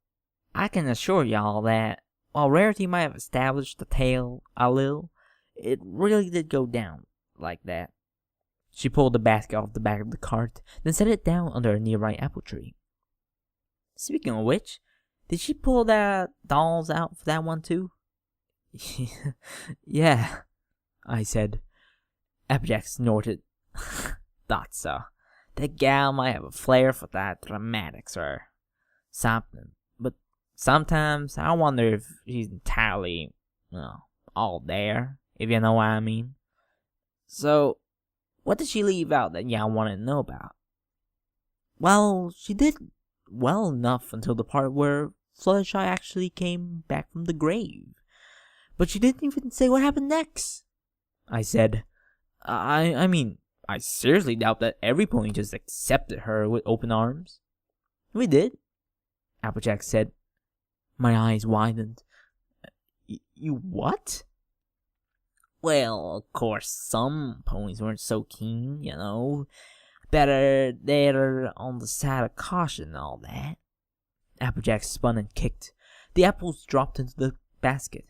I can assure y'all that while Rarity might have established the tale a little, it really did go down like that. She pulled the basket off the back of the cart, then set it down under a nearby apple tree. Speaking of which, did she pull the dolls out for that one too? Yeah, I said. Applejack snorted. Thought so. That gal might have a flair for that dramatics or something. But sometimes I wonder if she's entirely, all there, if you know what I mean. So, what did she leave out that y'all wanted to know about? Well, she did well enough until the part where Fluttershy actually came back from the grave. But she didn't even say what happened next. I said, I mean, I seriously doubt that every pony just accepted her with open arms. We did, Applejack said. My eyes widened. You what? Well, of course, some ponies weren't so keen, Better they're on the side of caution and all that. Applejack spun and kicked. The apples dropped into the basket.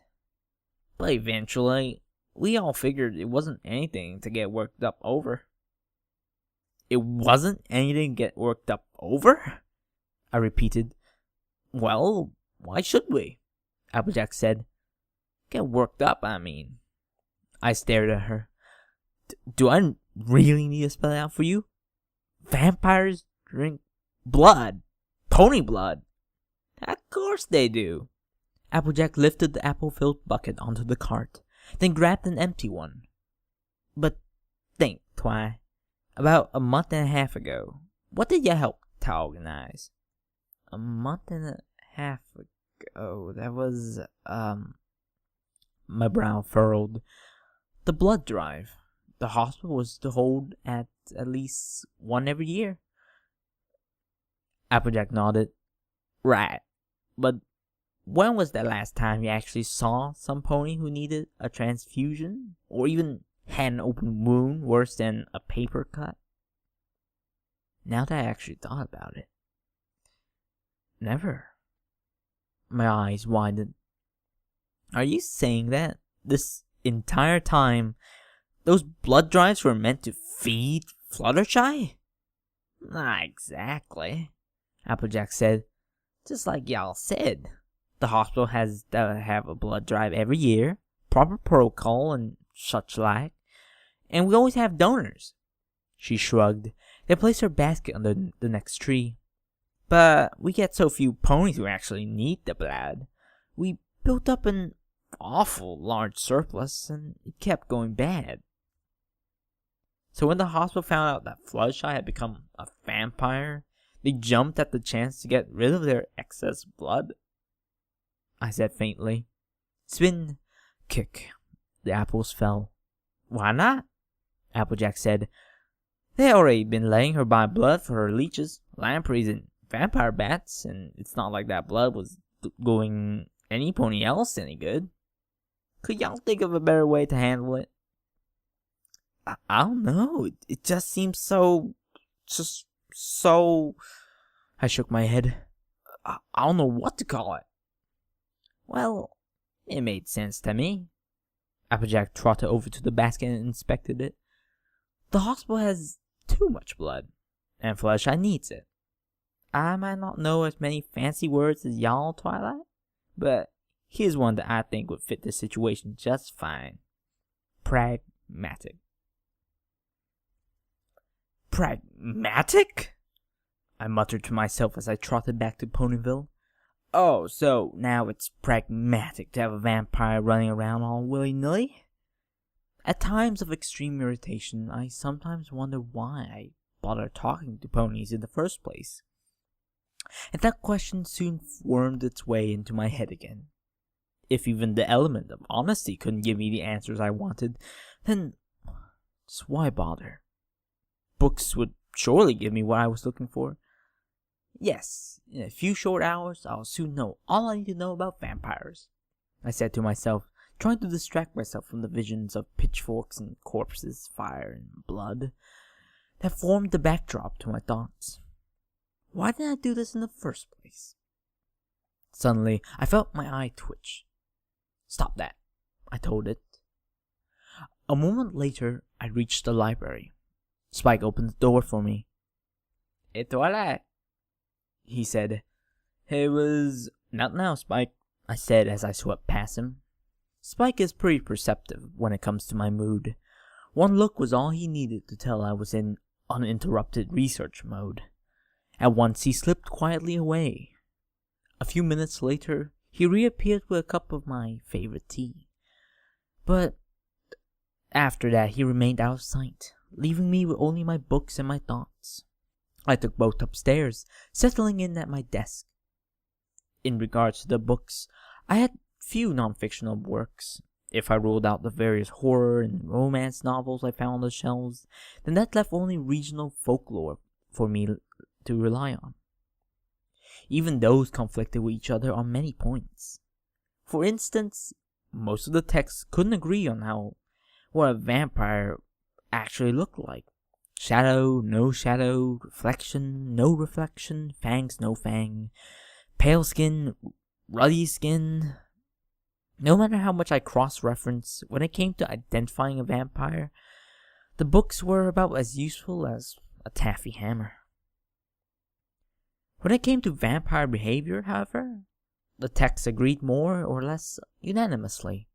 But eventually, we all figured it wasn't anything to get worked up over. It wasn't anything to get worked up over? I repeated. Well, why should we? Applejack said. Get worked up, I mean. I stared at her. Do I really need to spell it out for you? Vampires drink blood. Pony blood. Of course they do. Applejack lifted the apple-filled bucket onto the cart, then grabbed an empty one. But think, Twi. About a month and a half ago, what did you help to organize? A month and a half ago, that was, My brow furrowed. The blood drive. The hospital was to hold at least one every year. Applejack nodded. Right. But when was the last time you actually saw some pony who needed a transfusion? Or even had an open wound worse than a paper cut? Now that I actually thought about it. Never. My eyes widened. Are you saying that this entire time those blood drives were meant to feed Fluttershy? Not exactly, Applejack said. Just like y'all said, the hospital has to have a blood drive every year, proper protocol and such like, and we always have donors. She shrugged. They placed her basket under the next tree. But we get so few ponies who actually need the blood. We built up an awful large surplus, and it kept going bad. So when the hospital found out that Fluttershy had become a vampire, they jumped at the chance to get rid of their excess blood. I said faintly. Spin, kick. The apples fell. Why not? Applejack said. They already been letting her buy blood for her leeches, lampreys, and vampire bats, and it's not like that blood was going any pony else any good. Could y'all think of a better way to handle it? I don't know. It just seems so... I shook my head. I don't know what to call it. Well, it made sense to me. Applejack trotted over to the basket and inspected it. The hospital has too much blood, and Fluttershy needs it. I might not know as many fancy words as y'all, Twilight, but here's one that I think would fit the situation just fine. Pragmatic. Pragmatic? I muttered to myself as I trotted back to Ponyville. Oh, so now it's pragmatic to have a vampire running around all willy-nilly? At times of extreme irritation, I sometimes wonder why I bother talking to ponies in the first place. And that question soon wormed its way into my head again. If even the element of honesty couldn't give me the answers I wanted, then So why bother? Books would surely give me what I was looking for. Yes, in a few short hours, I'll soon know all I need to know about vampires, I said to myself, trying to distract myself from the visions of pitchforks and corpses, fire and blood that formed the backdrop to my thoughts. Why didn't I do this in the first place? Suddenly, I felt my eye twitch. Stop that, I told it. A moment later, I reached the library. Spike opened the door for me. "Hey, Twilight," he said. "It was not now, Spike," I said as I swept past him. Spike is pretty perceptive when it comes to my mood. One look was all he needed to tell I was in uninterrupted research mode. At once he slipped quietly away. A few minutes later, he reappeared with a cup of my favorite tea. But after that, he remained out of sight, leaving me with only my books and my thoughts. I took both upstairs, settling in at my desk. In regards to the books, I had few non-fictional works. If I ruled out the various horror and romance novels I found on the shelves, then that left only regional folklore for me to rely on. Even those conflicted with each other on many points. For instance, most of the texts couldn't agree on what a vampire actually looked like. Shadow, no shadow, reflection, no reflection, fangs, no fang, pale skin, ruddy skin. No matter how much I cross-referenced, when it came to identifying a vampire, the books were about as useful as a taffy hammer. When it came to vampire behavior, however, the texts agreed more or less unanimously.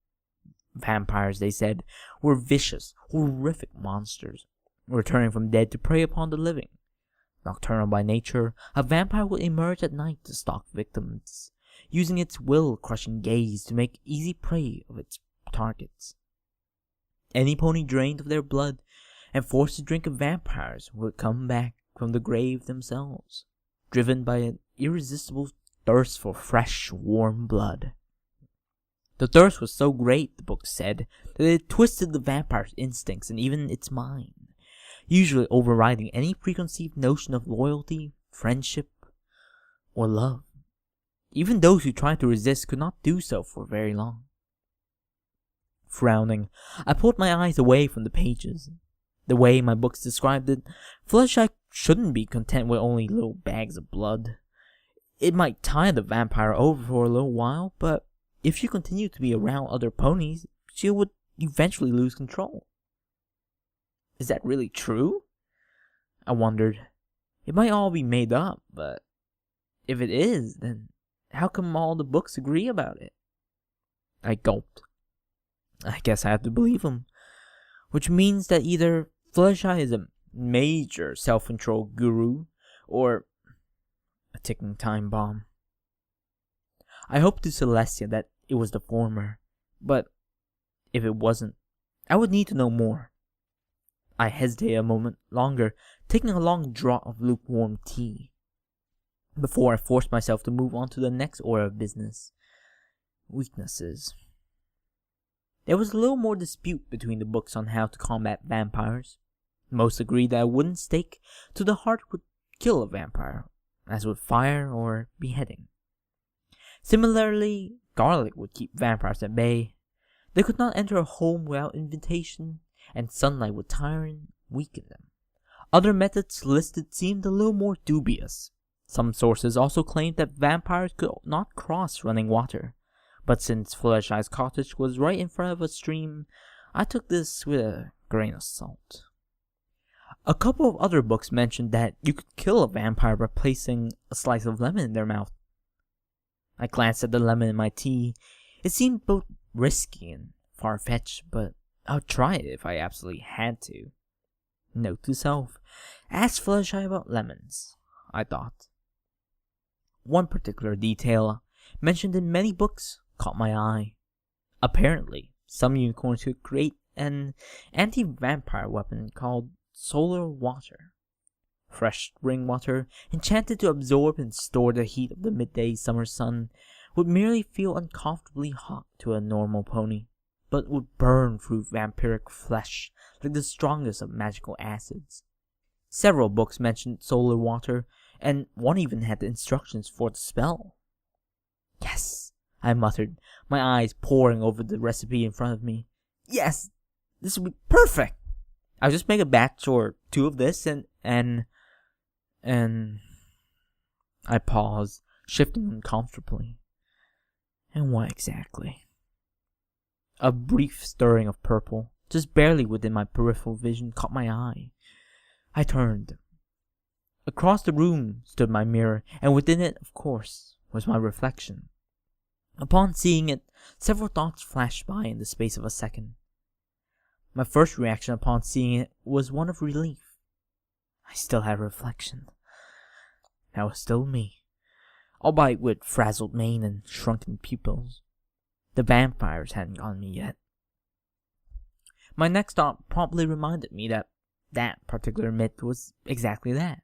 Vampires, they said, were vicious, horrific monsters, returning from dead to prey upon the living. Nocturnal by nature, a vampire would emerge at night to stalk victims, using its will-crushing gaze to make easy prey of its targets. Any pony drained of their blood and forced to drink of vampires would come back from the grave themselves, driven by an irresistible thirst for fresh, warm blood. The thirst was so great, the book said, that it twisted the vampire's instincts and even its mind, usually overriding any preconceived notion of loyalty, friendship, or love. Even those who tried to resist could not do so for very long. Frowning, I pulled my eyes away from the pages. The way my books described it, Fluttershy shouldn't be content with only little bags of blood. It might tide the vampire over for a little while, but if she continued to be around other ponies, she would eventually lose control. Is that really true? I wondered. It might all be made up, but if it is, then how come all the books agree about it? I gulped. I guess I have to believe them. Which means that either Fluttershy is a major self-control guru, or a ticking time bomb. I hoped to Celestia that it was the former, but if it wasn't, I would need to know more. I hesitated a moment longer, taking a long draught of lukewarm tea, before I forced myself to move on to the next order of business. Weaknesses. There was a little more dispute between the books on how to combat vampires. Most agreed that a wooden stake to the heart would kill a vampire, as would fire or beheading. Similarly, garlic would keep vampires at bay. They could not enter a home without invitation, and sunlight would tire and weaken them. Other methods listed seemed a little more dubious. Some sources also claimed that vampires could not cross running water, but since Fluttershy's cottage was right in front of a stream, I took this with a grain of salt. A couple of other books mentioned that you could kill a vampire by placing a slice of lemon in their mouth. I glanced at the lemon in my tea. It seemed both risky and far-fetched, but I would try it if I absolutely had to. Note to self, ask Fluttershy about lemons, I thought. One particular detail, mentioned in many books, caught my eye. Apparently, some unicorns could create an anti-vampire weapon called solar water. Fresh spring water, enchanted to absorb and store the heat of the midday summer sun, would merely feel uncomfortably hot to a normal pony, but would burn through vampiric flesh like the strongest of magical acids. Several books mentioned solar water, and one even had the instructions for the spell. Yes, I muttered, my eyes poring over the recipe in front of me. Yes, this would be perfect. I'll just make a batch or two of this and I paused, shifting uncomfortably. And what exactly? A brief stirring of purple, just barely within my peripheral vision, caught my eye. I turned. Across the room stood my mirror, and within it, of course, was my reflection. Upon seeing it, several thoughts flashed by in the space of a second. My first reaction upon seeing it was one of relief. I still had a reflection. That was still me, albeit with frazzled mane and shrunken pupils. The vampires hadn't gotten me yet. My next thought promptly reminded me that particular myth was exactly that.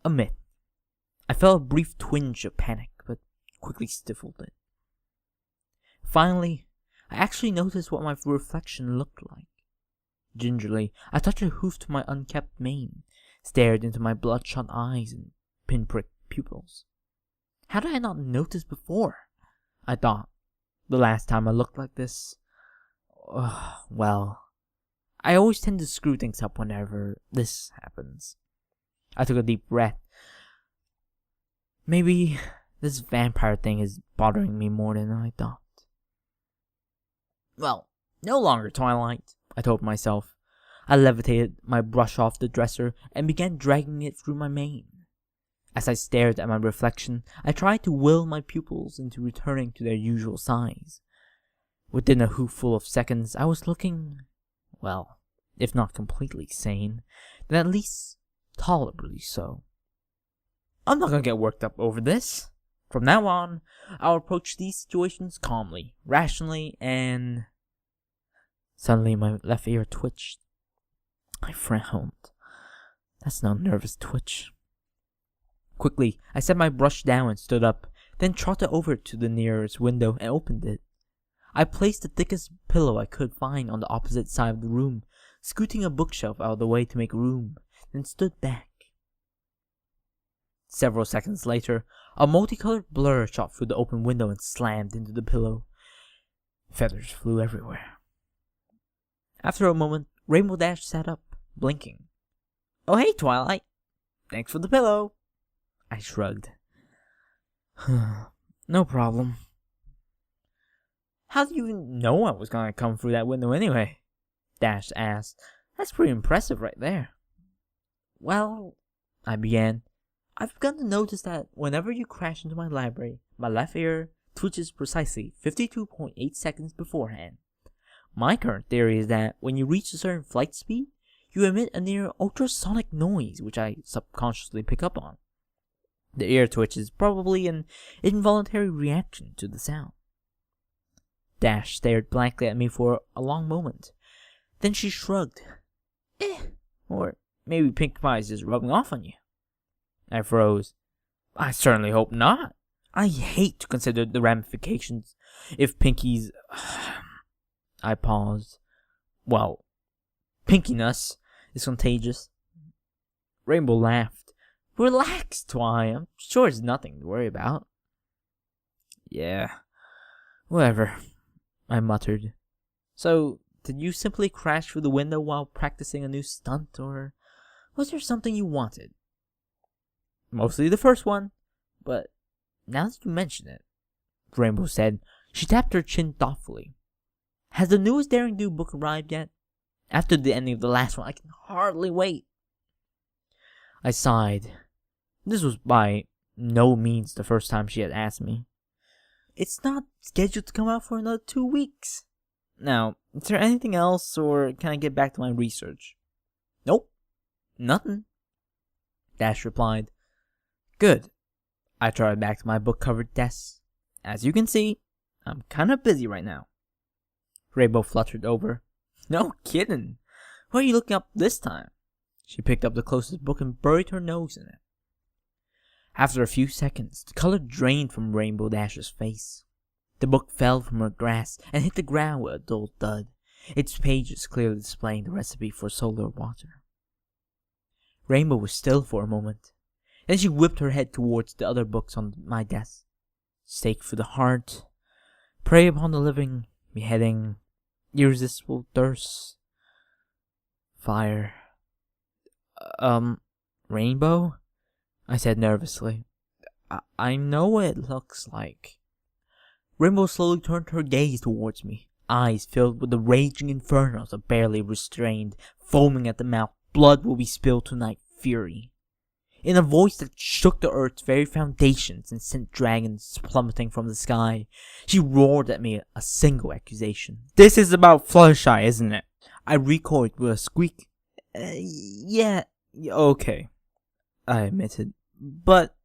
A myth. I felt a brief twinge of panic, but quickly stifled it. Finally, I actually noticed what my reflection looked like. Gingerly, I touched a hoof to my unkempt mane, stared into my bloodshot eyes and pinprick pupils. How did I not notice before? I thought. The last time I looked like this. Well, I always tend to screw things up whenever this happens. I took a deep breath. Maybe this vampire thing is bothering me more than I thought. Well, no longer Twilight, I told myself. I levitated my brush off the dresser and began dragging it through my mane. As I stared at my reflection, I tried to will my pupils into returning to their usual size. Within a hooful of seconds, I was looking, well, if not completely sane, then at least tolerably so. I'm not gonna get worked up over this. From now on, I'll approach these situations calmly, rationally, and... Suddenly my left ear twitched. I frowned. That's no nervous twitch. Quickly, I set my brush down and stood up, then trotted over to the nearest window and opened it. I placed the thickest pillow I could find on the opposite side of the room, scooting a bookshelf out of the way to make room, then stood back. Several seconds later, a multicolored blur shot through the open window and slammed into the pillow. Feathers flew everywhere. After a moment, Rainbow Dash sat up, blinking. "Oh hey, Twilight. Thanks for the pillow." I shrugged. "No problem." "How did you even know I was gonna come through that window anyway?" Dash asked. "That's pretty impressive right there." "Well," I began, "I've begun to notice that whenever you crash into my library, my left ear twitches precisely 52.8 seconds beforehand. My current theory is that when you reach a certain flight speed, you emit a near ultrasonic noise which I subconsciously pick up on. The ear twitch is probably an involuntary reaction to the sound." Dash stared blankly at me for a long moment. Then she shrugged. Or maybe Pink Pie is just rubbing off on you." I froze. "I certainly hope not. I hate to consider the ramifications if Pinky's..." I paused. "Well, pinkiness is contagious." Rainbow laughed. "Relax, Twi. I'm sure it's nothing to worry about." "Yeah, whatever," I muttered. "So, did you simply crash through the window while practicing a new stunt, or was there something you wanted?" "Mostly the first one, but now that you mention it," Rainbow said. She tapped her chin thoughtfully. "Has the newest Daring Do book arrived yet? After the ending of the last one, I can hardly wait." I sighed. This was by no means the first time she had asked me. "It's not scheduled to come out for another 2 weeks. Now, is there anything else, or can I get back to my research?" "Nope, nothing," Dash replied. "Good." I trotted back to my book-covered desk. "As you can see, I'm kinda busy right now." Rainbow fluttered over. "No kidding. What are you looking up this time?" She picked up the closest book and buried her nose in it. After a few seconds, the color drained from Rainbow Dash's face. The book fell from her grasp and hit the ground with a dull thud, its pages clearly displaying the recipe for solar water. Rainbow was still for a moment. Then she whipped her head towards the other books on my desk. Stake for the Heart, Prey upon the Living, Beheading, Irresistible Thirst, Fire. Rainbow? I said nervously. I know what it looks like. Rainbow slowly turned her gaze towards me, eyes filled with the raging infernos of barely restrained, foaming at the mouth, blood will be spilled tonight fury. In a voice that shook the earth's very foundations and sent dragons plummeting from the sky, she roared at me a single accusation. This is about Fluttershy, isn't it? I recoiled with a squeak. Yeah, okay, I admitted. But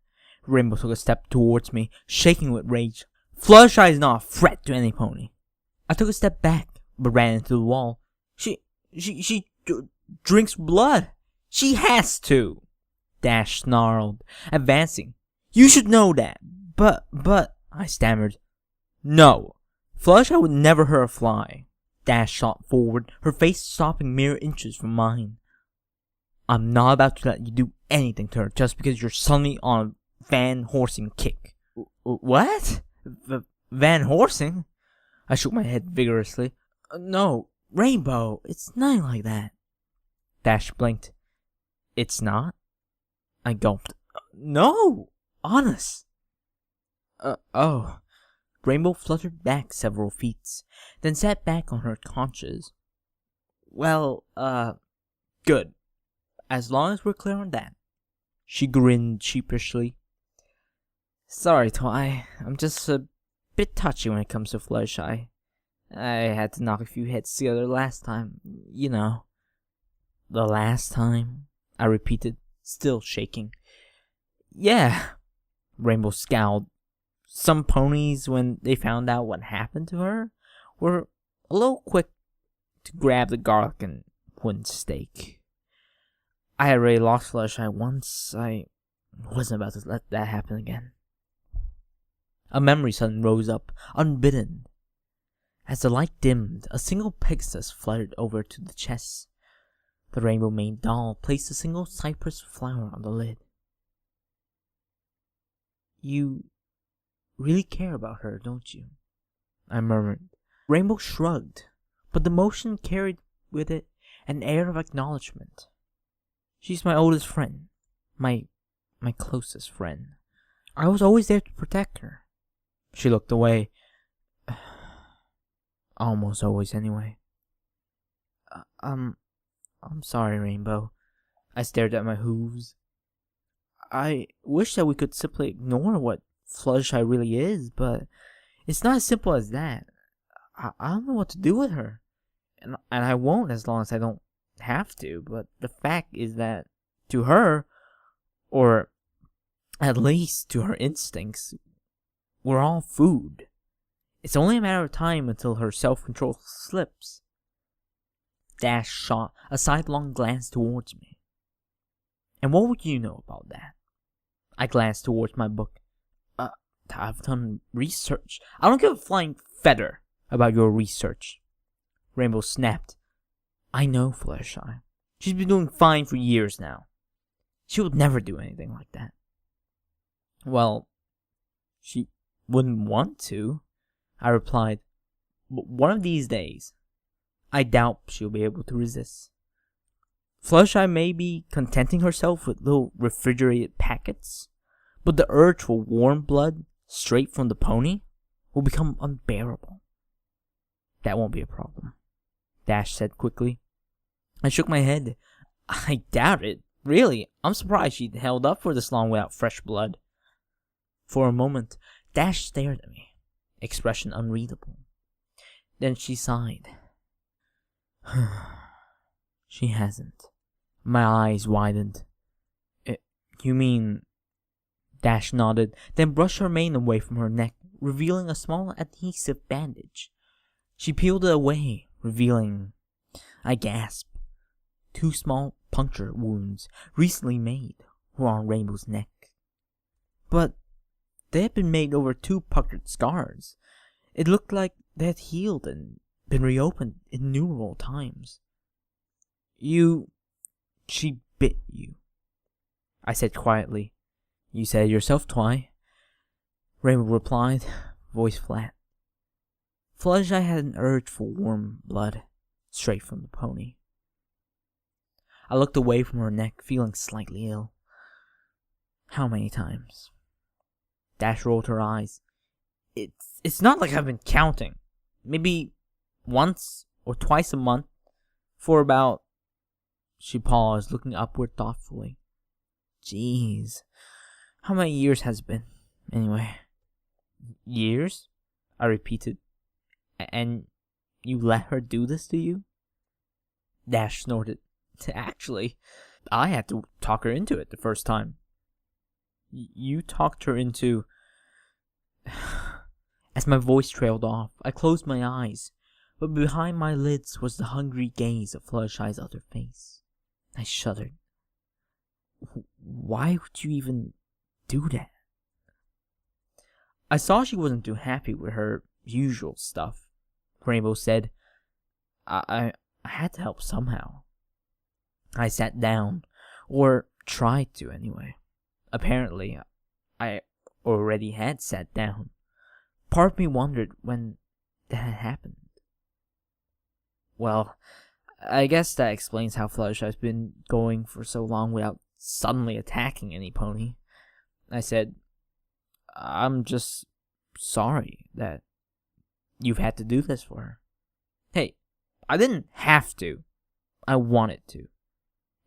Rainbow took a step towards me, shaking with rage. Fluttershy is not a threat to any pony. I took a step back, but ran into the wall. She drinks blood. She has to. Dash snarled, advancing. You should know that. But, I stammered. No, Fluttershy would never hurt a fly. Dash shot forward, her face stopping mere inches from mine. I'm not about to let you do anything to her just because you're suddenly on a Van Horsing kick. What? Van Horsing? I shook my head vigorously. No, Rainbow, it's nothing like that. Dash blinked. It's not? I gulped. No! Honest! Oh. Rainbow fluttered back several feet, then sat back on her haunches. Well, good. As long as we're clear on that. She grinned sheepishly. Sorry, Twi. I'm just a bit touchy when it comes to Fluttershy. I had to knock a few heads together last time, you know. The last time? I repeated, still shaking. Yeah. Rainbow scowled. Some ponies, when they found out what happened to her, were a little quick to grab the garlic and wooden stake. I had already lost Fluttershy once. I wasn't about to let that happen again. A memory suddenly rose up, unbidden. As the light dimmed, a single pegasus fluttered over to the chest. The rainbow-maned doll placed a single cypress flower on the lid. You really care about her, don't you? I murmured. Rainbow shrugged, but the motion carried with it an air of acknowledgement. She's my oldest friend, my closest friend. I was always there to protect her. She looked away. Almost always, anyway. I'm sorry, Rainbow. I stared at my hooves. I wish that we could simply ignore what Fluttershy really is, but it's not as simple as that. I don't know what to do with her. And I won't as long as I don't have to, but the fact is that to her, or at least to her instincts, we're all food. It's only a matter of time until her self-control slips. Dash shot a sidelong glance towards me. And what would you know about that? I glanced towards my book. I've done research. I don't give a flying feather about your research. Rainbow snapped. I know Fluttershy. She's been doing fine for years now. She would never do anything like that. Well, she wouldn't want to, I replied. But one of these days, I doubt she'll be able to resist. Fluttershy may be contenting herself with little refrigerated packets, but the urge for warm blood straight from the pony will become unbearable. That won't be a problem, Dash said quickly. I shook my head. I doubt it. Really, I'm surprised she'd held up for this long without fresh blood. For a moment, Dash stared at me, expression unreadable. Then she sighed. She hasn't. My eyes widened. You mean... Dash nodded, then brushed her mane away from her neck, revealing a small adhesive bandage. She peeled it away, revealing... I gasped. 2 small puncture wounds, recently made, were on Rainbow's neck. But they had been made over 2 puckered scars. It looked like they had healed and been reopened innumerable times. She bit you, I said quietly. You said it yourself, Twi. Rainbow replied, voice flat. Fluttershy had an urge for warm blood, straight from the pony. I looked away from her neck, feeling slightly ill. How many times? Dash rolled her eyes. It's not like I've been counting. Maybe once or twice a month for about... She paused, looking upward thoughtfully. Jeez. How many years has it been, anyway? Years? I repeated. And you let her do this to you? Dash snorted. Actually, I had to talk her into it the first time. You talked her into... As my voice trailed off, I closed my eyes, but behind my lids was the hungry gaze of Fluttershy's other face. I shuddered. Why would you even do that? I saw she wasn't too happy with her usual stuff. Rainbow said, I had to help somehow. I sat down, or tried to anyway. Apparently, I already had sat down. Part of me wondered when that had happened. Well, I guess that explains how Fluttershy's been going for so long without suddenly attacking any pony. I said, I'm just sorry that you've had to do this for her. Hey, I didn't have to. I wanted to.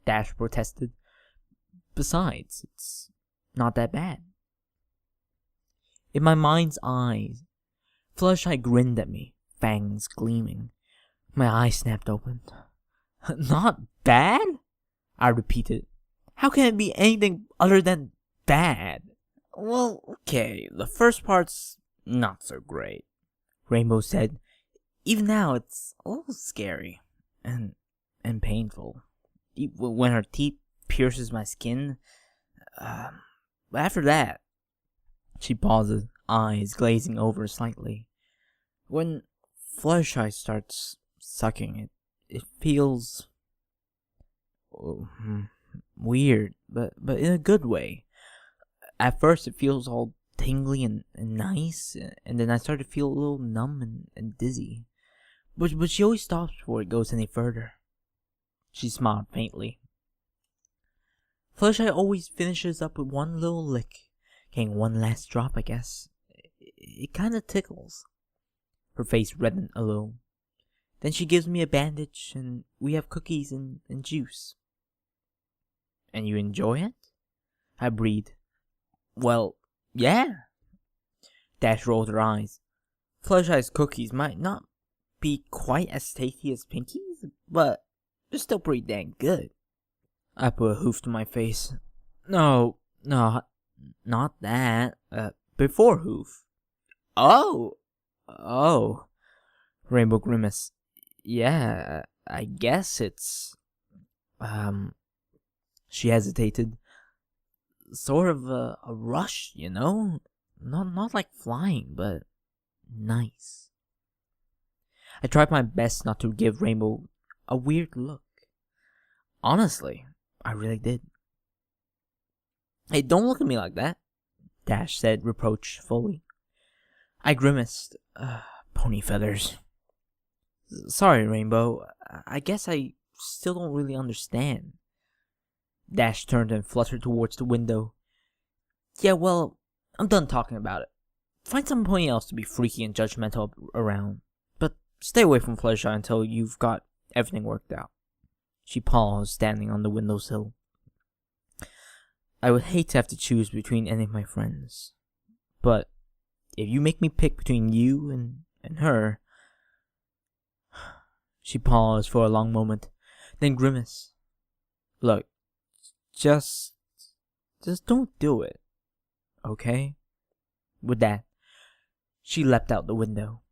Dash protested. Besides, it's not that bad. In my mind's eye, Fluttershy grinned at me, fangs gleaming. My eyes snapped open. Not bad? I repeated. How can it be anything other than bad? Well, okay, the first part's not so great, Rainbow said. Even now, it's a little scary and painful. When her teeth pierces my skin. But after that, she pauses, eyes glazing over slightly. When Fluttershy starts sucking it feels weird, but in a good way. At first, it feels all tingly and nice, and then I start to feel a little numb and dizzy. But she always stops before it goes any further. She smiled faintly. Fluttershy always finishes up with one little lick, getting one last drop, I guess. It kinda tickles. Her face reddened a little. Then she gives me a bandage, and we have cookies and juice. And you enjoy it? I breathed. Well, yeah. Dash rolled her eyes. Fluttershy's cookies might not be quite as tasty as Pinky's, but they're still pretty dang good. I put a hoof to my face. No, not that. Before hoof. Oh. Rainbow grimaced. Yeah, I guess it's... She hesitated. Sort of a rush, you know? Not like flying, but nice. I tried my best not to give Rainbow a weird look. Honestly, I really did. Hey, don't look at me like that, Dash said reproachfully. I grimaced. Pony feathers. Sorry, Rainbow. I guess I still don't really understand. Dash turned and fluttered towards the window. Yeah, well, I'm done talking about it. Find somebody else to be freaky and judgmental around. But stay away from Fluttershy until you've got everything worked out. She paused, standing on the windowsill. I would hate to have to choose between any of my friends. But if you make me pick between you and her... She paused for a long moment, then grimaced. Look, just don't do it, okay? With that, she leapt out the window.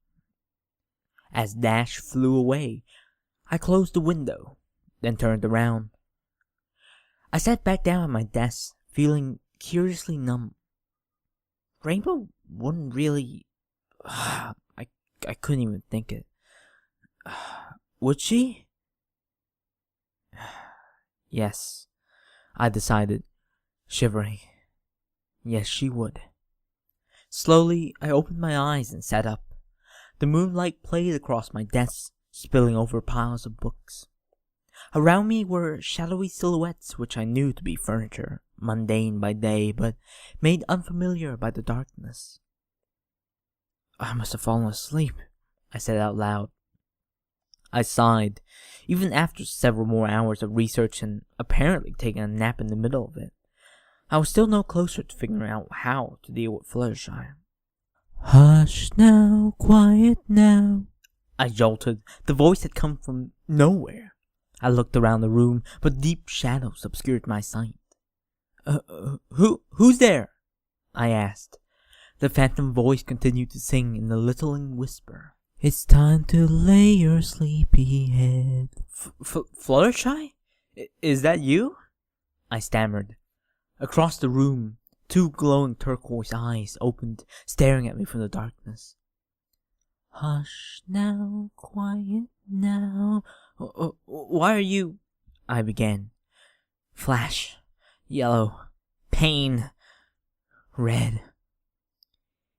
As Dash flew away, I closed the window, then turned around. I sat back down at my desk, feeling curiously numb. Rainbow wouldn't really... I I couldn't even think it. Would she? Yes, I decided, shivering. Yes, she would. Slowly, I opened my eyes and sat up. The moonlight played across my desk, spilling over piles of books. Around me were shadowy silhouettes which I knew to be furniture, mundane by day, but made unfamiliar by the darkness. I must have fallen asleep, I said out loud. I sighed, even after several more hours of research and apparently taking a nap in the middle of it. I was still no closer to figuring out how to deal with Fluttershy. Hush now, quiet now, I jolted. The voice had come from nowhere. I looked around the room, but deep shadows obscured my sight. Who's there? I asked. The phantom voice continued to sing in a littling whisper. It's time to lay your sleepy head. Fluttershy? Is that you? I stammered. Across the room, two glowing turquoise eyes opened, staring at me from the darkness. Hush now, quiet now. Why are you... I began. Flash. Yellow. Pain. Red.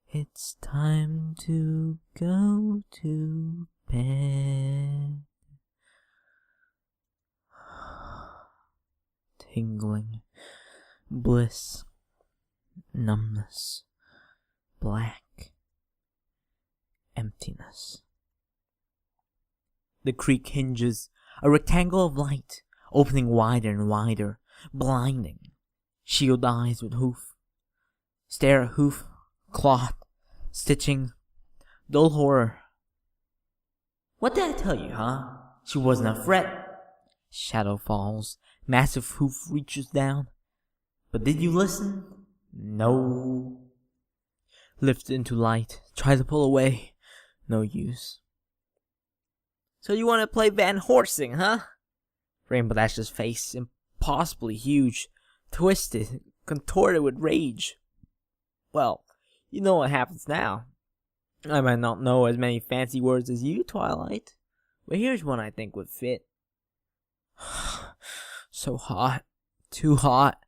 It's time to go to bed. Tingling. Bliss. Numbness. Black. Emptiness. The creak hinges, a rectangle of light, opening wider and wider, blinding. Shield eyes with hoof. Stare at hoof, cloth, stitching, dull horror. What did I tell you, huh? She wasn't a threat. Shadow falls, massive hoof reaches down. But did you listen? No. Lift into light, try to pull away. No use. So you want to play Van Horsing, huh? Rainbow Dash's face, impossibly huge, twisted, contorted with rage. Well, you know what happens now. I might not know as many fancy words as you, Twilight, but here's one I think would fit. So hot, too hot,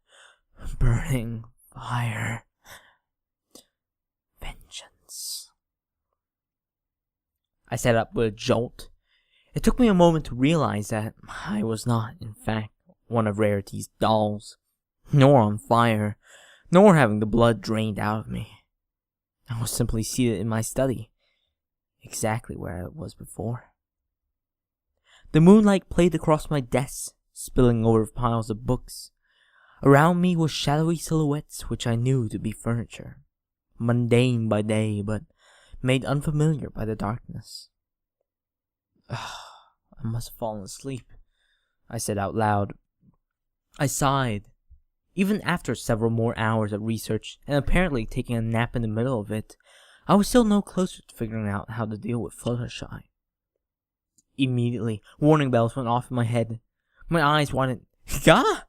burning fire. Vengeance. I sat up with a jolt. It took me a moment to realize that I was not, in fact, one of Rarity's dolls, nor on fire, nor having the blood drained out of me. I was simply seated in my study, exactly where I was before. The moonlight played across my desk, spilling over piles of books. Around me were shadowy silhouettes which I knew to be furniture, mundane by day, but made unfamiliar by the darkness. I must have fallen asleep, I said out loud. I sighed. Even after several more hours of research, and apparently taking a nap in the middle of it, I was still no closer to figuring out how to deal with Fluttershy. Immediately, warning bells went off in my head. My eyes widened. Gah!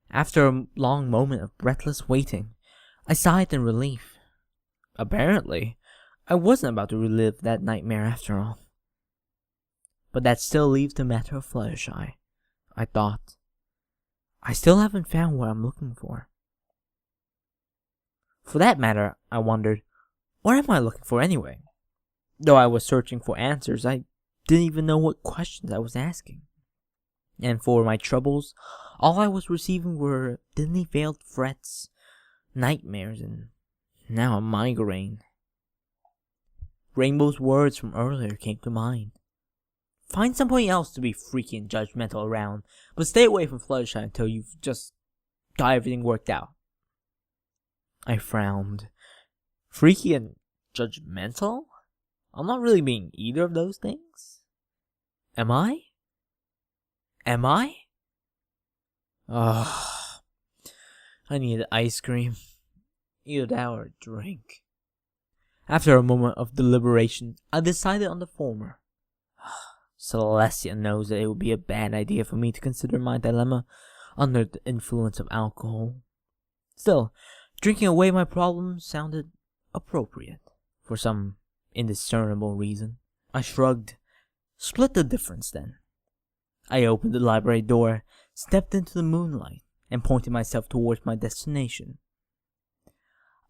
After a long moment of breathless waiting, I sighed in relief. Apparently, I wasn't about to relive that nightmare after all. But that still leaves the matter of Fluttershy, I thought. I still haven't found what I'm looking for. For that matter, I wondered, what am I looking for anyway? Though I was searching for answers, I didn't even know what questions I was asking. And for my troubles, all I was receiving were thinly veiled threats, nightmares, and now a migraine. Rainbow's words from earlier came to mind. Find somebody else to be freaky and judgmental around, but stay away from Fluttershy until you've just got everything worked out. I frowned. Freaky and judgmental? I'm not really being either of those things. Am I? Ugh. I need ice cream. Either that or a drink. After a moment of deliberation, I decided on the former. Celestia knows that it would be a bad idea for me to consider my dilemma under the influence of alcohol. Still, drinking away my problems sounded appropriate for some indiscernible reason. I shrugged. Split the difference then. I opened the library door, stepped into the moonlight, and pointed myself towards my destination.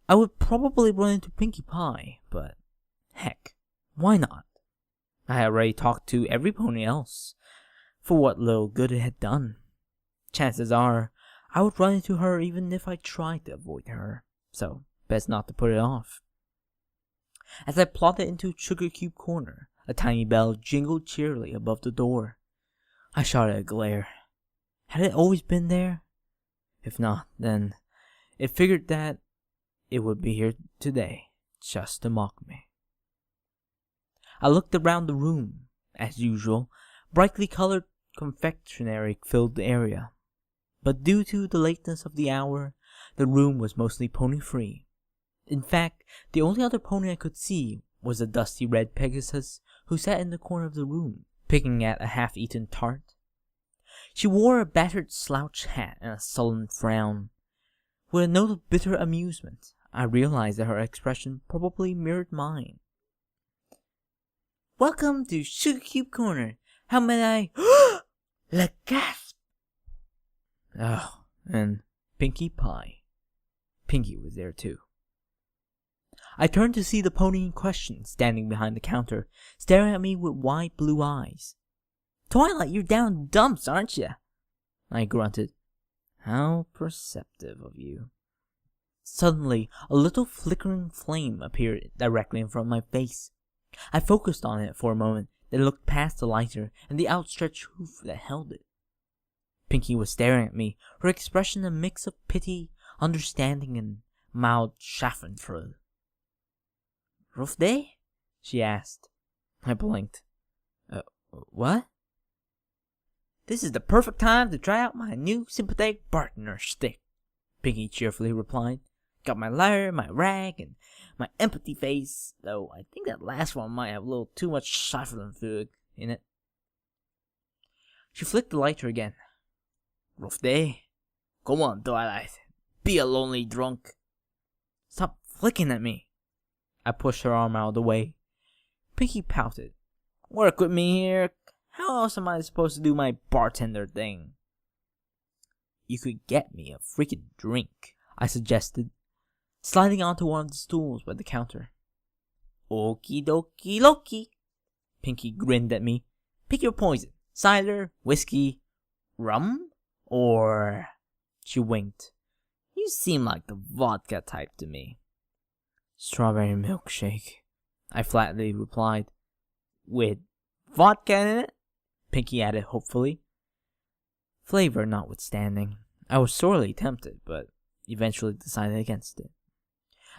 I would probably run into Pinkie Pie, but heck, why not? I had already talked to every pony else, for what little good it had done. Chances are, I would run into her even if I tried to avoid her, so best not to put it off. As I plodded into Sugar Cube Corner, a tiny bell jingled cheerily above the door. I shot at a glare. Had it always been there? If not, then it figured that it would be here today, just to mock me. I looked around the room. As usual, brightly colored confectionery filled the area. But due to the lateness of the hour, the room was mostly pony-free. In fact, the only other pony I could see was a dusty red pegasus who sat in the corner of the room, picking at a half-eaten tart. She wore a battered slouch hat and a sullen frown. With a note of bitter amusement, I realized that her expression probably mirrored mine. "Welcome to Sugar Cube Corner. How may I..." Le gasp! Oh, and Pinkie Pie. Pinkie was there too. I turned to see the pony in question standing behind the counter, staring at me with wide blue eyes. "Twilight, you're down in the dumps, aren't you?" I grunted. "How perceptive of you." Suddenly, a little flickering flame appeared directly in front of my face. I focused on it for a moment, then looked past the lighter and the outstretched hoof that held it. Pinkie was staring at me, her expression a mix of pity, understanding, and mild schadenfreude. "Rough day?" she asked. I blinked. What? "This is the perfect time to try out my new sympathetic partner stick," Pinkie cheerfully replied. "Got my lyre, my rag, and my empathy face, though I think that last one might have a little too much schadenfreude in it." She flicked the lighter again. "Rough day? Come on, Twilight. Be a lonely drunk." "Stop flicking at me." I pushed her arm out of the way. Pinkie pouted. "Work with me here. How else am I supposed to do my bartender thing?" "You could get me a freaking drink," I suggested, sliding onto one of the stools by the counter. "Okie dokie loki." Pinkie grinned at me. "Pick your poison. Cider, whiskey, rum, or..." She winked. "You seem like the vodka type to me." "Strawberry milkshake," I flatly replied. "With vodka in it?" Pinkie added hopefully. Flavor notwithstanding, I was sorely tempted, but eventually decided against it.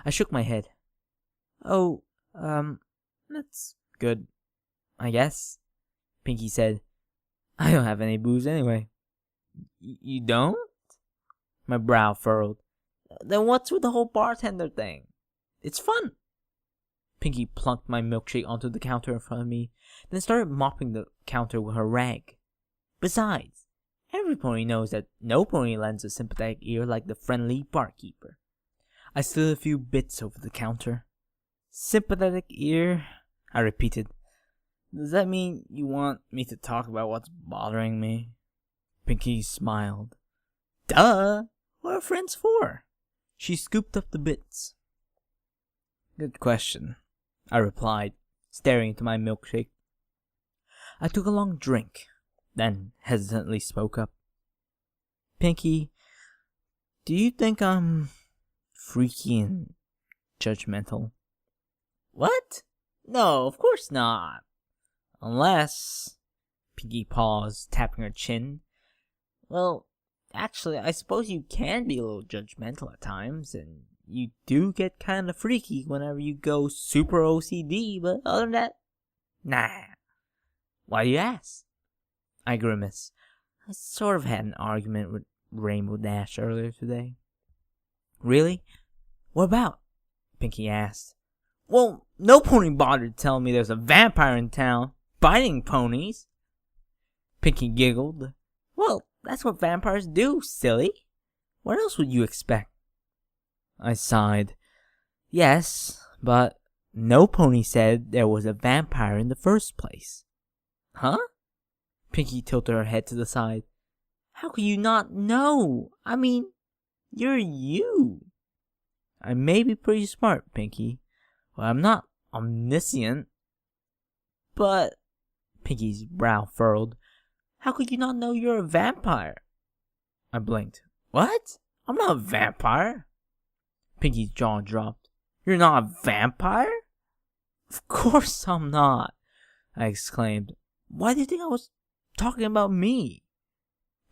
I shook my head. "Oh, that's good, I guess," Pinkie said. "I don't have any booze anyway." You don't?" My brow furrowed. "Then what's with the whole bartender thing? It's fun." Pinkie plunked my milkshake onto the counter in front of me, then started mopping the counter with her rag. "Besides, every pony knows that no pony lends a sympathetic ear like the friendly barkeeper." I slid a few bits over the counter. "Sympathetic ear?" I repeated. "Does that mean you want me to talk about what's bothering me?" Pinkie smiled. "Duh! What are friends for?" She scooped up the bits. "Good question," I replied, staring into my milkshake. I took a long drink, then hesitantly spoke up. "Pinkie, do you think I'm freaky and judgmental?" "What? No, of course not. Unless..." Pinkie paused, tapping her chin. "Well, actually, I suppose you can be a little judgmental at times, and you do get kind of freaky whenever you go super OCD, but other than that, nah." "Why do you ask?" I grimaced. I sort of had an argument with Rainbow Dash earlier today. "Really? What about?" Pinkie asked. "Well, no pony bothered telling me there's a vampire in town, biting ponies." Pinkie giggled. "Well, that's what vampires do, silly. What else would you expect?" I sighed. "Yes, but No pony said there was a vampire in the first place. Huh? Pinky tilted her head to the side. How could you not know? I mean, you're you. I may be pretty smart, Pinky, but I'm not omniscient. But, Pinky's brow furrowed, how could you not know you're a vampire? I blinked. What? I'm not a vampire. Pinky's jaw dropped. You're not a vampire? Of course I'm not, I exclaimed. Why do you think I was talking about me?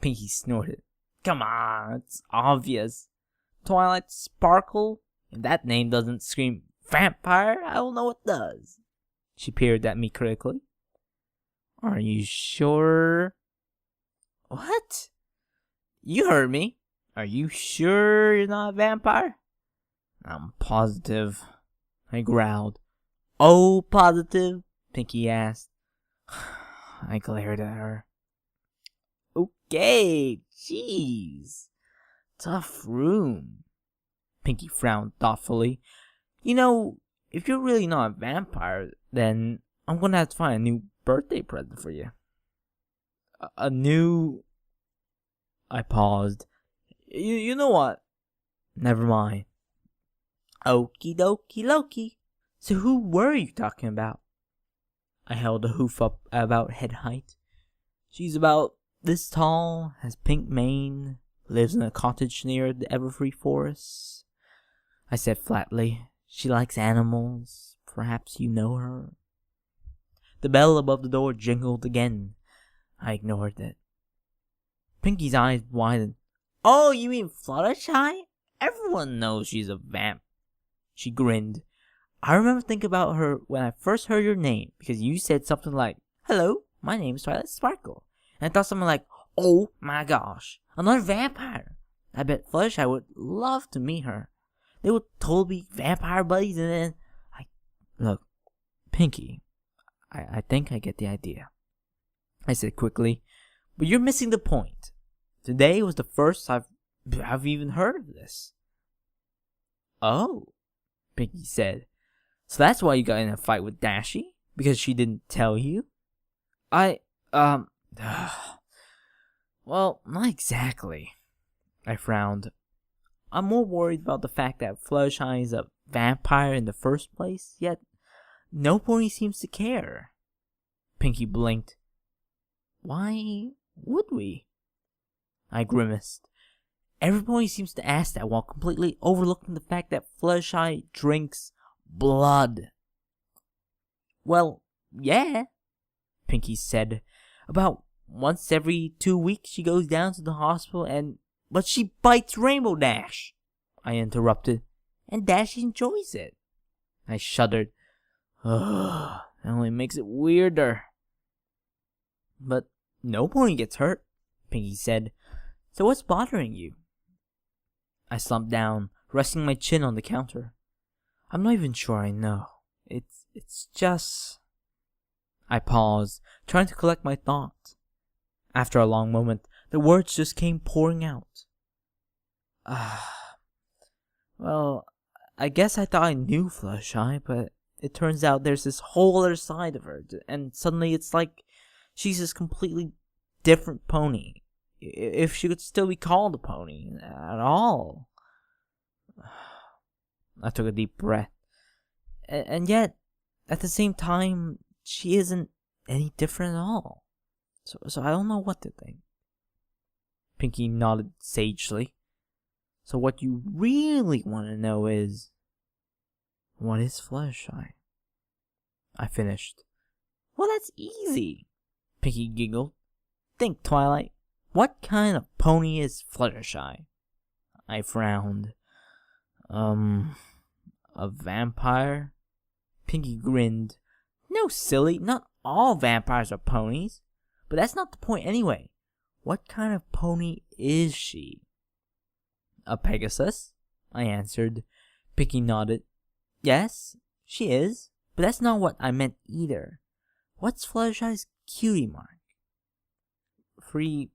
Pinky snorted. Come on, it's obvious. Twilight Sparkle? If that name doesn't scream vampire, I don't know what does. She peered at me critically. Are you sure? What? You heard me. Are you sure you're not a vampire? I'm positive, I growled. Oh, positive? Pinky asked. I glared at her. Okay, jeez. Tough room. Pinky frowned thoughtfully. You know, if you're really not a vampire, then I'm gonna have to find a new birthday present for you. A new... I paused. You know what? Never mind. Okie dokie Loki. So who were you talking about? I held a hoof up at about head height. She's about this tall, has pink mane, lives in a cottage near the Everfree Forest. I said flatly. She likes animals. Perhaps you know her. The bell above the door jingled again. I ignored it. Pinky's eyes widened. Oh, you mean Fluttershy? Everyone knows she's a vamp. She grinned. I remember thinking about her when I first heard your name, because you said something like, hello, my name's Twilight Sparkle. And I thought something like, oh my gosh, another vampire. I bet Fluttershy would love to meet her. They would totally be vampire buddies, and then Look, Pinky, I think I get the idea. I said quickly, but you're missing the point. Today was the first I've even heard of this. Oh, Pinky said. So that's why you got in a fight with Dashie? Because she didn't tell you? Well, not exactly. I frowned. I'm more worried about the fact that Fluttershy is a vampire in the first place, yet no pony seems to care. Pinky blinked. Why would we? I grimaced. Every pony seems to ask that while completely overlooking the fact that Fluttershy drinks blood. Well, yeah, Pinky said. About once every 2 weeks she goes down to the hospital but she bites Rainbow Dash, I interrupted, and Dash enjoys it. I shuddered. Ugh, that only makes it weirder. But no pony gets hurt, Pinky said. So what's bothering you? I slumped down, resting my chin on the counter. I'm not even sure I know. It's just... I paused, trying to collect my thoughts. After a long moment, the words just came pouring out. Well, I guess I thought I knew Fluttershy, but it turns out there's this whole other side of her, and suddenly it's like she's this completely different pony. If she could still be called a pony at all. I took a deep breath. And yet, at the same time, she isn't any different at all. So I don't know what to think. Pinky nodded sagely. So what you really want to know is, what is Fluttershy? I finished. Well, that's easy, Pinky giggled. Think, Twilight. What kind of pony is Fluttershy? I frowned. A vampire? Pinky grinned. No, silly, not all vampires are ponies. But that's not the point anyway. What kind of pony is she? A pegasus? I answered. Pinky nodded. Yes, she is. But that's not what I meant either. What's Fluttershy's cutie mark? 3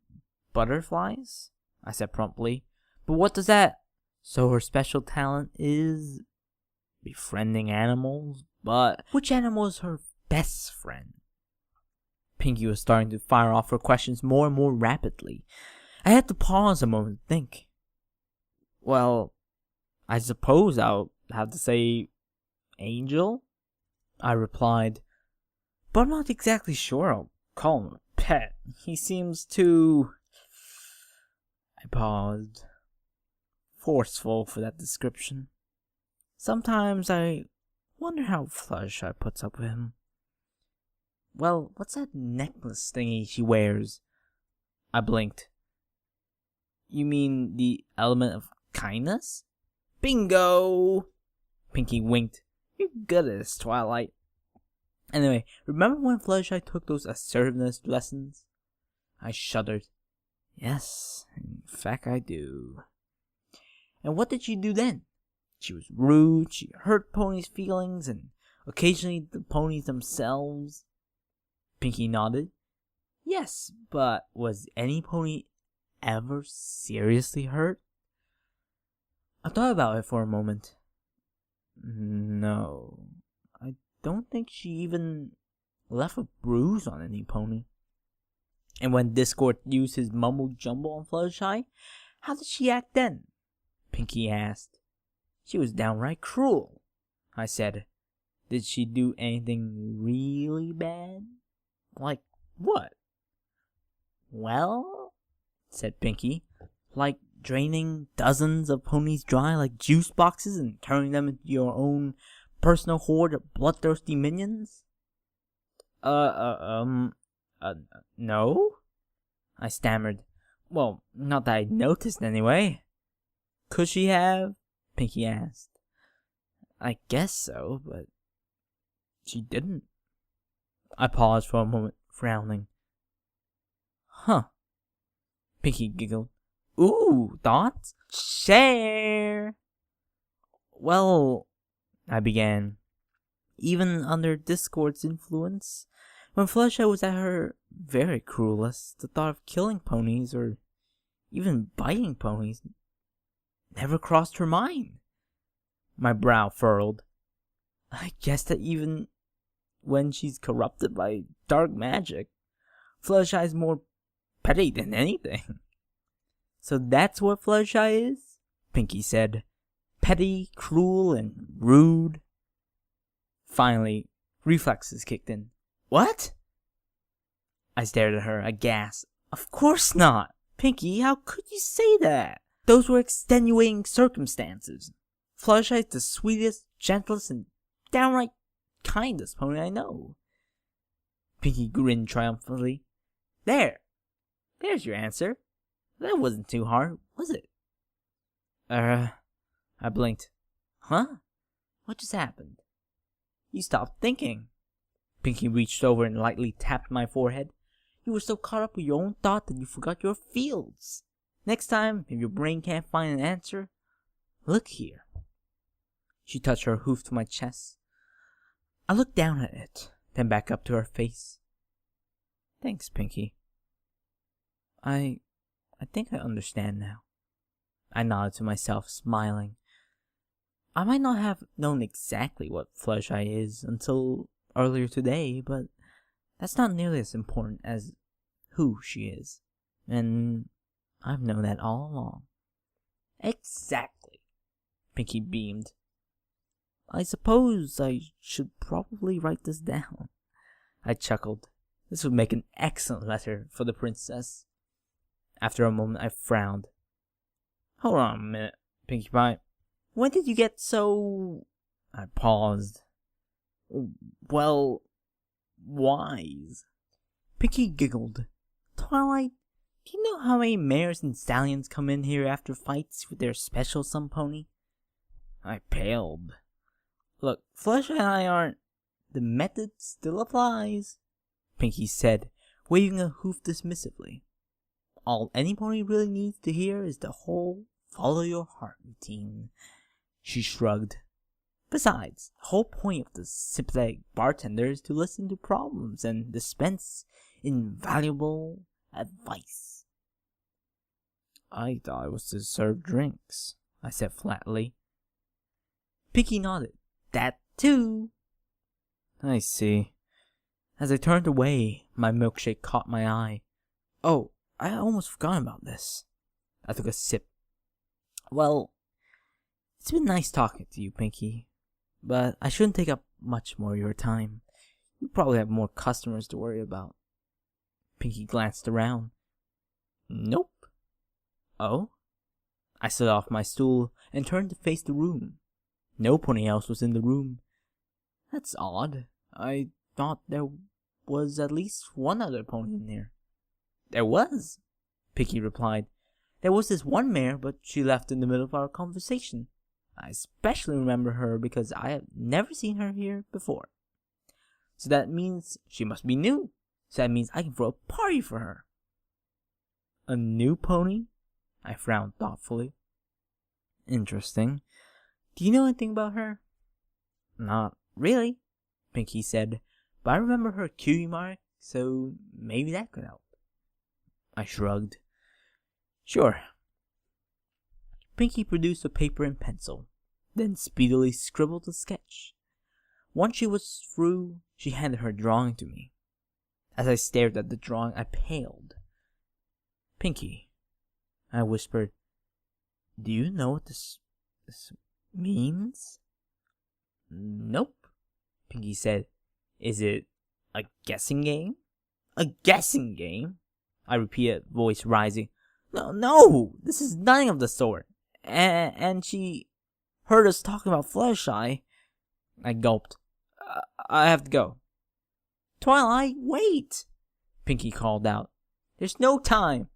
butterflies? I said promptly. But what does that... So her special talent is... befriending animals, but which animal is her best friend? Pinky was starting to fire off her questions more and more rapidly. I had to pause a moment to think. Well, I suppose I'll have to say Angel, I replied, but I'm not exactly sure I'll call him a pet. He seems too... I paused. Forceful for that description. Sometimes I wonder how Fluttershy puts up with him. Well, what's that necklace thingy she wears? I blinked. You mean the element of kindness? Bingo! Pinky winked. You're good at this, Twilight. Anyway, remember when Fluttershy took those assertiveness lessons? I shuddered. Yes, in fact I do. And what did she do then? She was rude, she hurt ponies' feelings, and occasionally the ponies themselves. Pinky nodded. Yes, but was any pony ever seriously hurt? I thought about it for a moment. No, I don't think she even left a bruise on any pony. And when Discord used his mumble jumble on Fluttershy, how did she act then? Pinky asked. She was downright cruel, I said. Did she do anything really bad? Like what? Well, said Pinky, like draining dozens of ponies dry like juice boxes and turning them into your own personal horde of bloodthirsty minions? No? I stammered. Well, not that I noticed anyway. Could she have? Pinky asked. I guess so, but she didn't. I paused for a moment, frowning. Huh. Pinky giggled. Ooh, thoughts? Share! Well, I began. Even under Discord's influence, when Fluttershy was at her very cruelest, the thought of killing ponies or even biting ponies never crossed her mind. My brow furrowed. I guess that even when she's corrupted by dark magic, Fluttershy's more petty than anything. So that's what Fluttershy is? Pinky said. Petty, cruel, and rude. Finally, reflexes kicked in. What? I stared at her, aghast. Of course not! Pinky, how could you say that? Those were extenuating circumstances. Fluttershy is the sweetest, gentlest, and downright kindest pony I know. Pinky grinned triumphantly. There's your answer. That wasn't too hard, was it? I blinked. Huh? What just happened? You stopped thinking. Pinky reached over and lightly tapped my forehead. You were so caught up with your own thought that you forgot your fields. Next time, if your brain can't find an answer, look here. She touched her hoof to my chest. I looked down at it, then back up to her face. Thanks, Pinky. I think I understand now. I nodded to myself, smiling. I might not have known exactly what Fluttershy is until earlier today, but that's not nearly as important as who she is. And I've known that all along. Exactly. Pinky beamed. I suppose I should probably write this down. I chuckled. This would make an excellent letter for the princess. After a moment, I frowned. Hold on a minute, Pinkie Pie. When did you get so... I paused. Well, wise. Pinkie giggled. Twilight, do you know how many mares and stallions come in here after fights with their special some pony? I paled. Look, Fluttershy and I aren't... The method still applies, Pinkie said, waving a hoof dismissively. All any pony really needs to hear is the whole follow your heart routine. She shrugged. Besides, the whole point of the sympathetic bartender is to listen to problems and dispense invaluable advice. I thought it was to serve drinks, I said flatly. Pinkie nodded. that too. I see. As I turned away, my milkshake caught my eye. Oh, I almost forgot about this. I took a sip. Well, it's been nice talking to you, Pinky, but I shouldn't take up much more of your time. You probably have more customers to worry about. Pinky glanced around. Nope. Oh? I stood off my stool and turned to face the room. No pony else was in the room. That's odd. I thought there was at least one other pony in there. There was, Pinky replied. There was this one mare, but she left in the middle of our conversation. I especially remember her because I have never seen her here before. So that means she must be new. So that means I can throw a party for her. A new pony? I frowned thoughtfully. Interesting. Do you know anything about her? Not really, Pinky said, but I remember her cutie mark, so maybe that could help. I shrugged. Sure. Pinky produced a paper and pencil, then speedily scribbled a sketch. Once she was through, she handed her drawing to me. As I stared at the drawing, I paled. Pinky, I whispered, do you know what this means? Nope, Pinky said. Is it a guessing game? A guessing game? I repeated, voice rising. No, this is nothing of the sort. And she heard us talking about Fluttershy. I gulped. I have to go. Twilight, wait! Pinky called out. There's no time.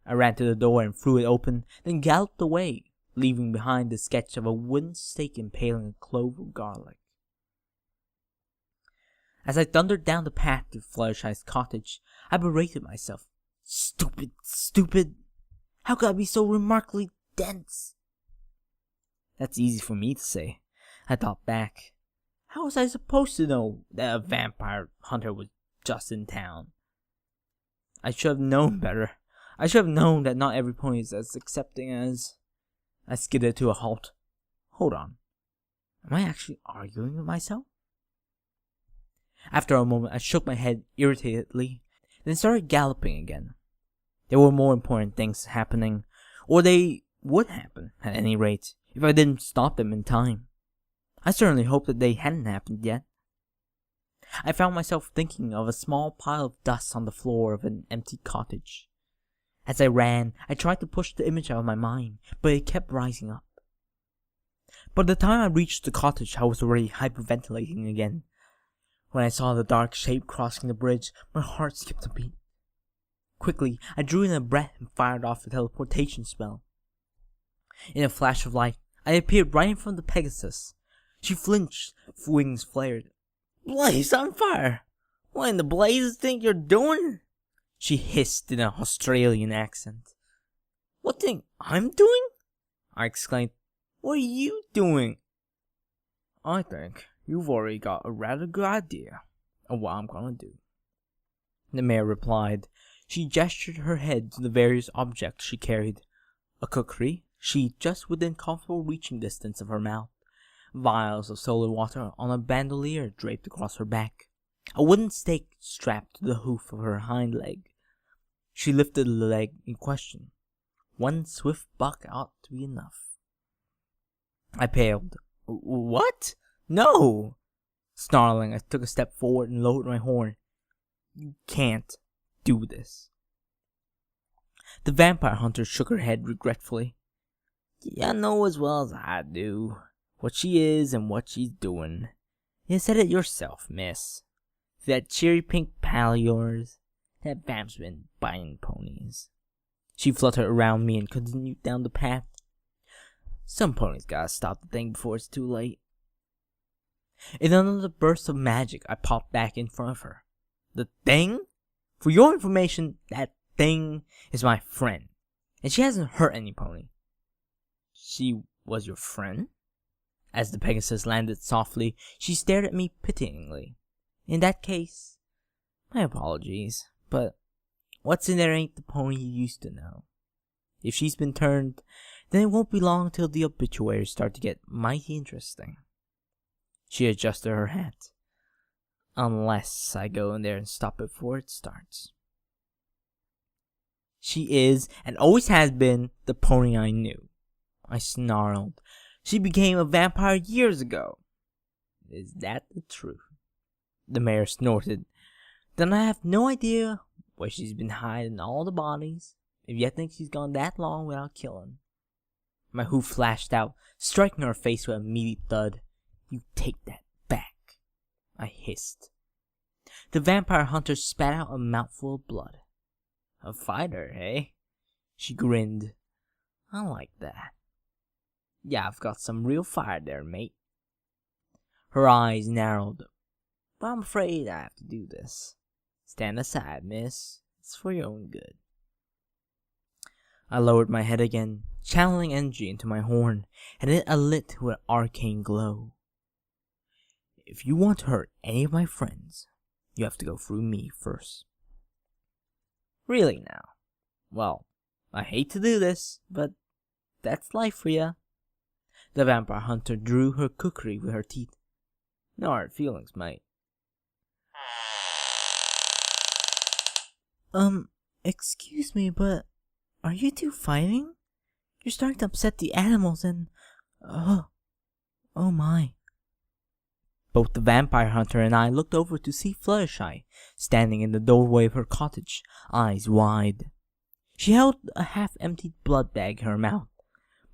I ran to the door and threw it open, then galloped away, leaving behind the sketch of a wooden stake impaling a clove of garlic. As I thundered down the path to Fluttershy's cottage, I berated myself. Stupid. How could I be so remarkably dense? That's easy for me to say. I thought back. How was I supposed to know that a vampire hunter was just in town? I should have known better. I should have known that not every pony is as accepting as... I skidded to a halt. Hold on. Am I actually arguing with myself? After a moment, I shook my head irritatedly, then started galloping again. There were more important things happening, or they would happen, at any rate, if I didn't stop them in time. I certainly hoped that they hadn't happened yet. I found myself thinking of a small pile of dust on the floor of an empty cottage. As I ran, I tried to push the image out of my mind, but it kept rising up. By the time I reached the cottage, I was already hyperventilating again. When I saw the dark shape crossing the bridge, my heart skipped a beat. Quickly, I drew in a breath and fired off the teleportation spell. In a flash of light, I appeared right in front of the pegasus. She flinched, wings flared. Blaze on fire! What in the blazes think you're doing? She hissed in an Australian accent. What thing I'm doing? I exclaimed. What are you doing? I think you've already got a rather good idea of what I'm gonna do, the mare replied. She gestured her head to the various objects she carried. A cookery sheet just within comfortable reaching distance of her mouth. Vials of soda water on a bandolier draped across her back. A wooden stake strapped to the hoof of her hind leg. She lifted the leg in question. One swift buck ought to be enough. I paled. What? No! Snarling, I took a step forward and lowered my horn. You can't do this. The vampire hunter shook her head regretfully. You know as well as I do what she is and what she's doing. You said it yourself, miss. That cherry pink pal of yours, that vamp's been buying ponies. She fluttered around me and continued down the path. Some ponies gotta stop the thing before it's too late. In another burst of magic, I popped back in front of her. The thing? For your information, that thing is my friend, and she hasn't hurt any pony. She was your friend? As the pegasus landed softly, she stared at me pityingly. In that case, my apologies, but what's in there ain't the pony you used to know. If she's been turned, then it won't be long till the obituaries start to get mighty interesting. She adjusted her hat. Unless I go in there and stop it before it starts. She is, and always has been, the pony I knew. I snarled. She became a vampire years ago. Is that the truth? The mayor snorted. Then I have no idea where she's been hiding all the bodies, if you think she's gone that long without killing. My hoof flashed out, striking her face with a meaty thud. You take that back, I hissed. The vampire hunter spat out a mouthful of blood. A fighter, eh? She grinned. I like that. Yeah, I've got some real fire there, mate. Her eyes narrowed. But I'm afraid I have to do this. Stand aside, miss. It's for your own good. I lowered my head again, channeling energy into my horn, and it alit with an arcane glow. If you want to hurt any of my friends, you have to go through me first. Really now? Well, I hate to do this, but that's life for ya. The vampire hunter drew her cookery with her teeth. No hard feelings, mate. Excuse me, but are you two fighting? You're starting to upset the animals and... Oh my. Both the vampire hunter and I looked over to see Fluttershy, standing in the doorway of her cottage, eyes wide. She held a half-emptied blood bag in her mouth,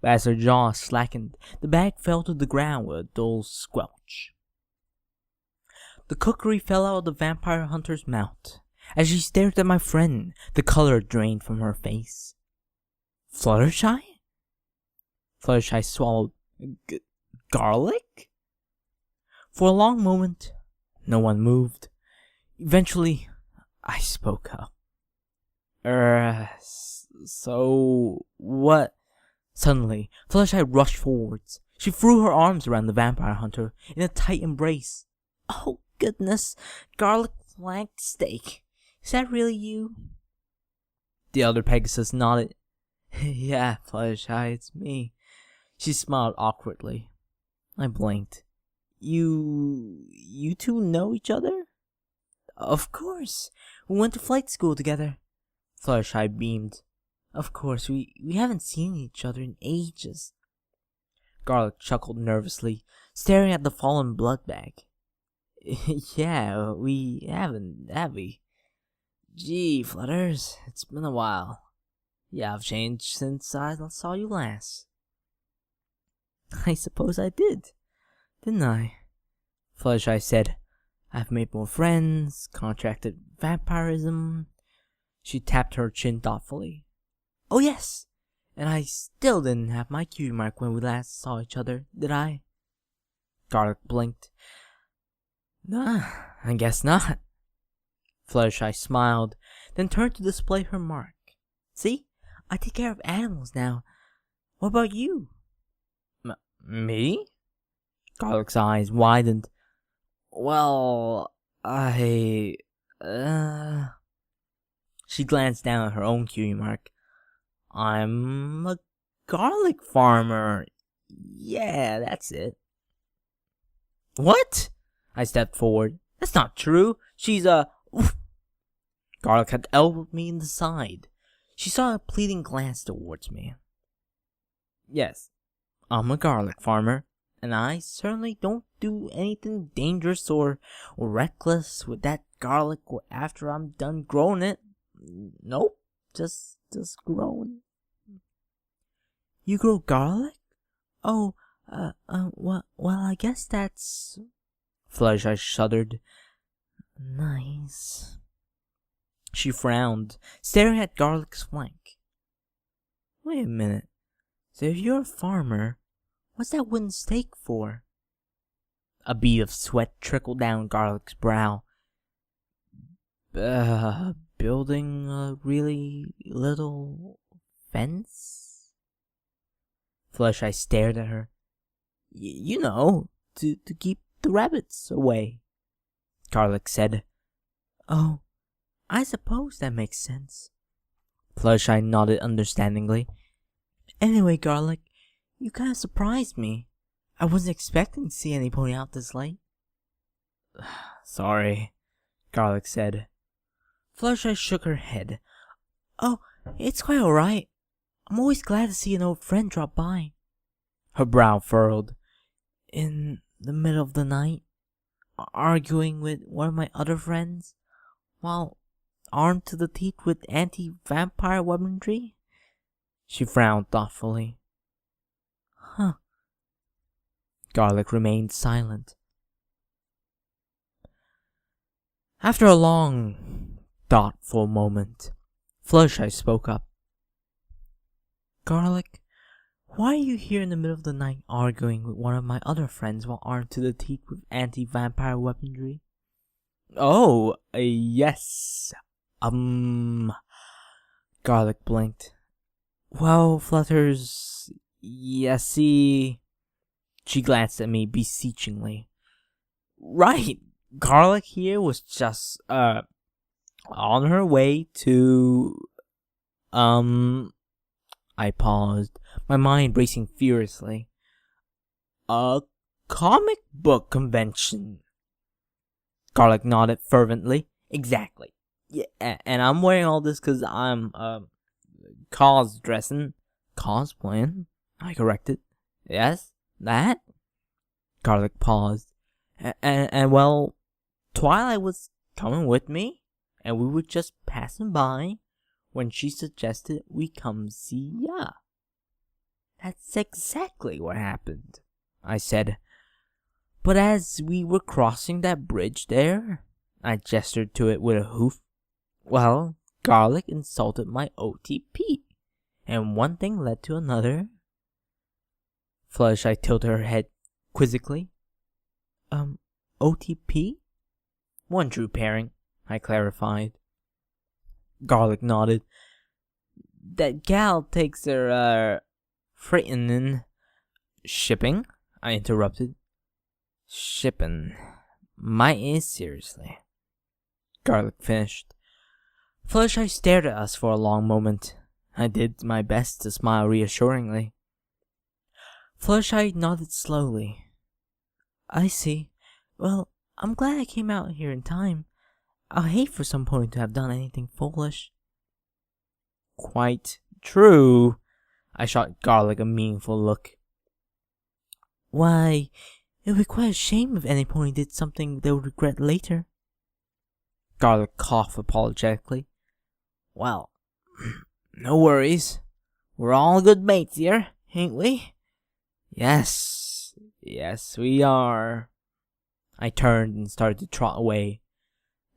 but as her jaw slackened, the bag fell to the ground with a dull squelch. The cookery fell out of the vampire hunter's mouth. As she stared at my friend, the color drained from her face. Fluttershy? Fluttershy swallowed. Garlic? For a long moment, no one moved. Eventually, I spoke up. So what? Suddenly, Fluttershy rushed forwards. She threw her arms around the vampire hunter in a tight embrace. Oh goodness, garlic flank steak. Is that really you? The other Pegasus nodded. Yeah, Fluttershy, it's me. She smiled awkwardly. I blinked. You two know each other? Of course. We went to flight school together. Fluttershy beamed. Of course, we haven't seen each other in ages. Garlic chuckled nervously, staring at the fallen blood bag. Yeah, we haven't, have we? Gee, Flutters, it's been a while. Yeah, I've changed since I saw you last. I suppose I did, didn't I? Fluttershy said. I've made more friends, contracted vampirism. She tapped her chin thoughtfully. Oh yes, and I still didn't have my cutie mark when we last saw each other, did I? Garlic blinked. Nah, I guess not. Fluttershy smiled, then turned to display her mark. See, I take care of animals now. What about you? Me? Garlic's eyes widened. Well, She glanced down at her own cutie mark. I'm a garlic farmer. Yeah, that's it. What? I stepped forward. That's not true. She's a... Oof. Garlic had elbowed me in the side. She saw a pleading glance towards me. Yes, I'm a garlic farmer, and I certainly don't do anything dangerous or reckless with that garlic after I'm done growing it. Nope, just growing. You grow garlic? Oh, well, I guess that's... Fluttershy shuddered. Nice. She frowned, staring at Garlic's flank. Wait a minute. So if you're a farmer, what's that wooden stake for? A bead of sweat trickled down Garlic's brow. Building a really little fence? Fluttershy stared at her. You know, to keep the rabbits away, Garlic said. Oh, I suppose that makes sense. Fluttershy nodded understandingly. Anyway, Garlic, you kind of surprised me. I wasn't expecting to see any pony out this late. Sorry, Garlic said. Fluttershy shook her head. Oh, it's quite alright. I'm always glad to see an old friend drop by. Her brow furrowed. In the middle of the night, arguing with one of my other friends, while armed to the teeth with anti-vampire weaponry? She frowned thoughtfully. Huh. Garlic remained silent. After a long, thoughtful moment, Fluttershy spoke up. Garlic, why are you here in the middle of the night arguing with one of my other friends while armed to the teeth with anti-vampire weaponry? Oh, yes. Garlic blinked. Well, Flutters, see. She glanced at me beseechingly. Right, Garlic here was just, on her way to, I paused, my mind racing furiously. A comic book convention. Garlic nodded fervently. Exactly. Yeah, and I'm wearing all this because I'm, cosplaying. I corrected. Yes, that? Garlic paused. And well, Twilight was coming with me, and we were just passing by when she suggested we come see ya. That's exactly what happened, I said. But as we were crossing that bridge there, I gestured to it with a hoof. Well, Garlic insulted my OTP, and one thing led to another. Fluttershy tilted her head quizzically. OTP? One true pairing, I clarified. Garlic nodded. That gal takes her, freightin'. Shipping? I interrupted. Shippin'. My seriously. Garlic finished. Fluttershy stared at us for a long moment. I did my best to smile reassuringly. Fluttershy nodded slowly. I see. Well, I'm glad I came out here in time. I'll hate for some pony to have done anything foolish. Quite true. I shot Garlic a meaningful look. Why, it would be quite a shame if any pony did something they would regret later. Garlic coughed apologetically. Well, no worries. We're all good mates here, ain't we? Yes, we are. I turned and started to trot away.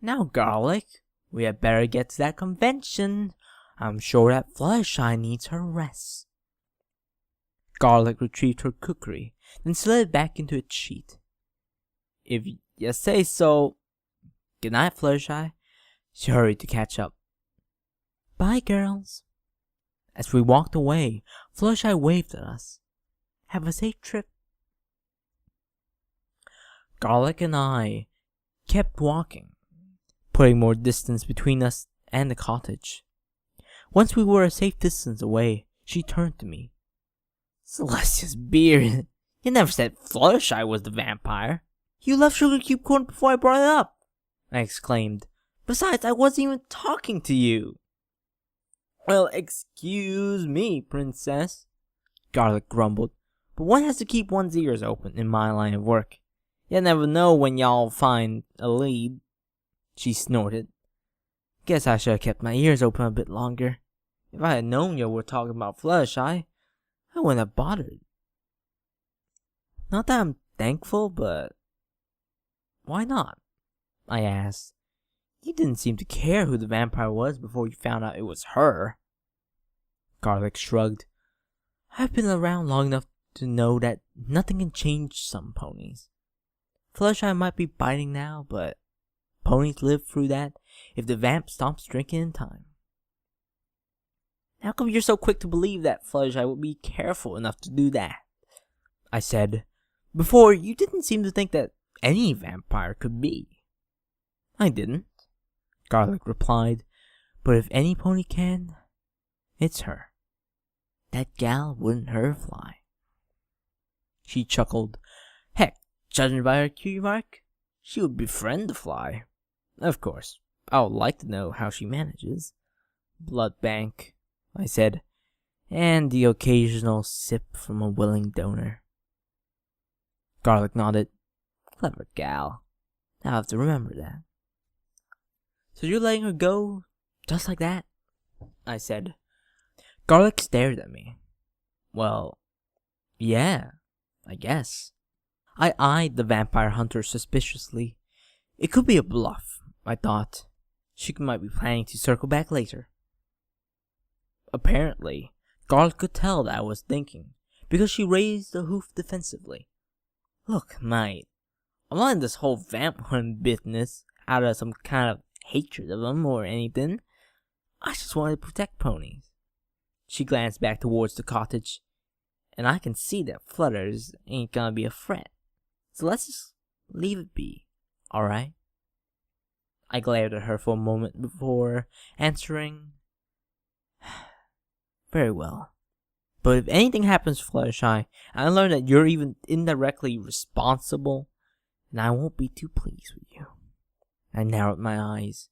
Now, Garlic, we had better get to that convention. I'm sure that Fluttershy needs her rest. Garlic retrieved her cookery, then slid back into its sheet. If you say so. Good night, Fluttershy. She hurried to catch up. Bye, girls. As we walked away, Fluttershy waved at us. Have a safe trip. Garlic and I kept walking, putting more distance between us and the cottage. Once we were a safe distance away, she turned to me. Celestia's beard. You never said Fluttershy was the vampire. You left Sugar Cube Corn before I brought it up, I exclaimed. Besides, I wasn't even talking to you. Well, excuse me, princess, Garlic grumbled, but one has to keep one's ears open in my line of work. You never know when y'all find a lead. She snorted. Guess I should have kept my ears open a bit longer. If I had known you were talking about Fluttershy, I wouldn't have bothered. Not that I'm thankful, but why not? I asked. You didn't seem to care who the vampire was before you found out it was her. Garlic shrugged. I've been around long enough to know that nothing can change some ponies. Fluttershy might be biting now, but ponies live through that if the vamp stops drinking in time. How come you're so quick to believe that Fluttershy would be careful enough to do that? I said. Before, you didn't seem to think that any vampire could be. I didn't, Garlic replied. But if any pony can, it's her. That gal wouldn't hurt a fly. She chuckled. Heck, judging by her cutie mark, she would befriend the fly. Of course, I would like to know how she manages. Blood bank, I said, and the occasional sip from a willing donor. Garlic nodded. Clever gal. I'll have to remember that. So you're letting her go just like that? I said. Garlic stared at me. Well, yeah, I guess. I eyed the vampire hunter suspiciously. It could be a bluff, I thought. She might be planning to circle back later. Apparently, Garlic could tell that I was thinking, because she raised a hoof defensively. Look, mate, I'm not in this whole vampire business out of some kind of hatred of them or anything. I just wanted to protect ponies. She glanced back towards the cottage, and I can see that Flutters ain't gonna be a threat. So let's just leave it be, alright? I glared at her for a moment before answering. Very well. But if anything happens to Fluttershy, and I learn that you're even indirectly responsible, then I won't be too pleased with you. I narrowed my eyes.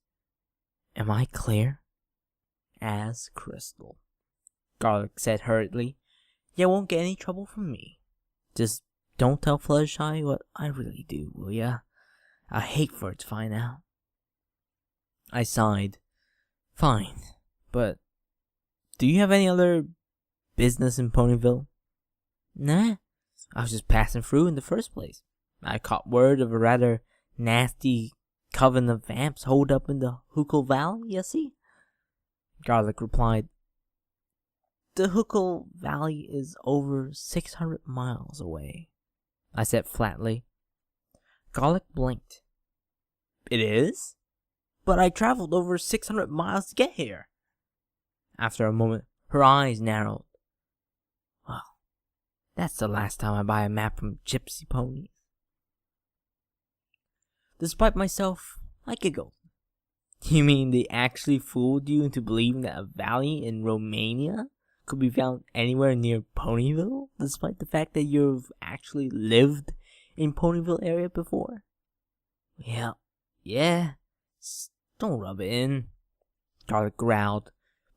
Am I clear? As crystal. Garlic said hurriedly. You won't get any trouble from me. Just don't tell Fluttershy what I really do, will ya? I hate for her to find out. I sighed. Fine, but do you have any other business in Ponyville? Nah, I was just passing through in the first place. I caught word of a rather nasty coven of vamps holed up in the Hookle Valley, you see? Garlic replied, The Hookle Valley is over 600 miles away, I said flatly. Garlic blinked. It is? But I traveled over 600 miles to get here. After a moment, her eyes narrowed. Well, that's the last time I buy a map from Gypsy Ponies. Despite myself, I giggled. You mean they actually fooled you into believing that a valley in Romania could be found anywhere near Ponyville, despite the fact that you've actually lived in Ponyville area before? Yeah. Don't rub it in. Garlic growled.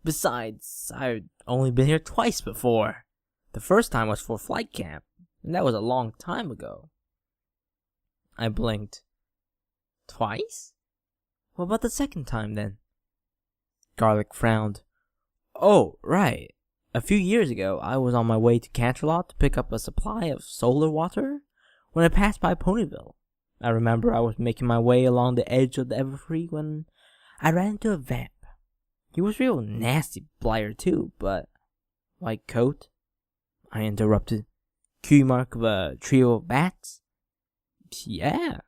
Besides, I've only been here twice before. The first time was for flight camp, and that was a long time ago. I blinked. Twice? What about the second time, then? Garlic frowned. Oh, right. A few years ago, I was on my way to Canterlot to pick up a supply of solar water when I passed by Ponyville. I remember I was making my way along the edge of the Everfree when I ran into a vamp. He was real nasty blighter too, but... White coat? I interrupted. Cue mark of a trio of bats? Yeah,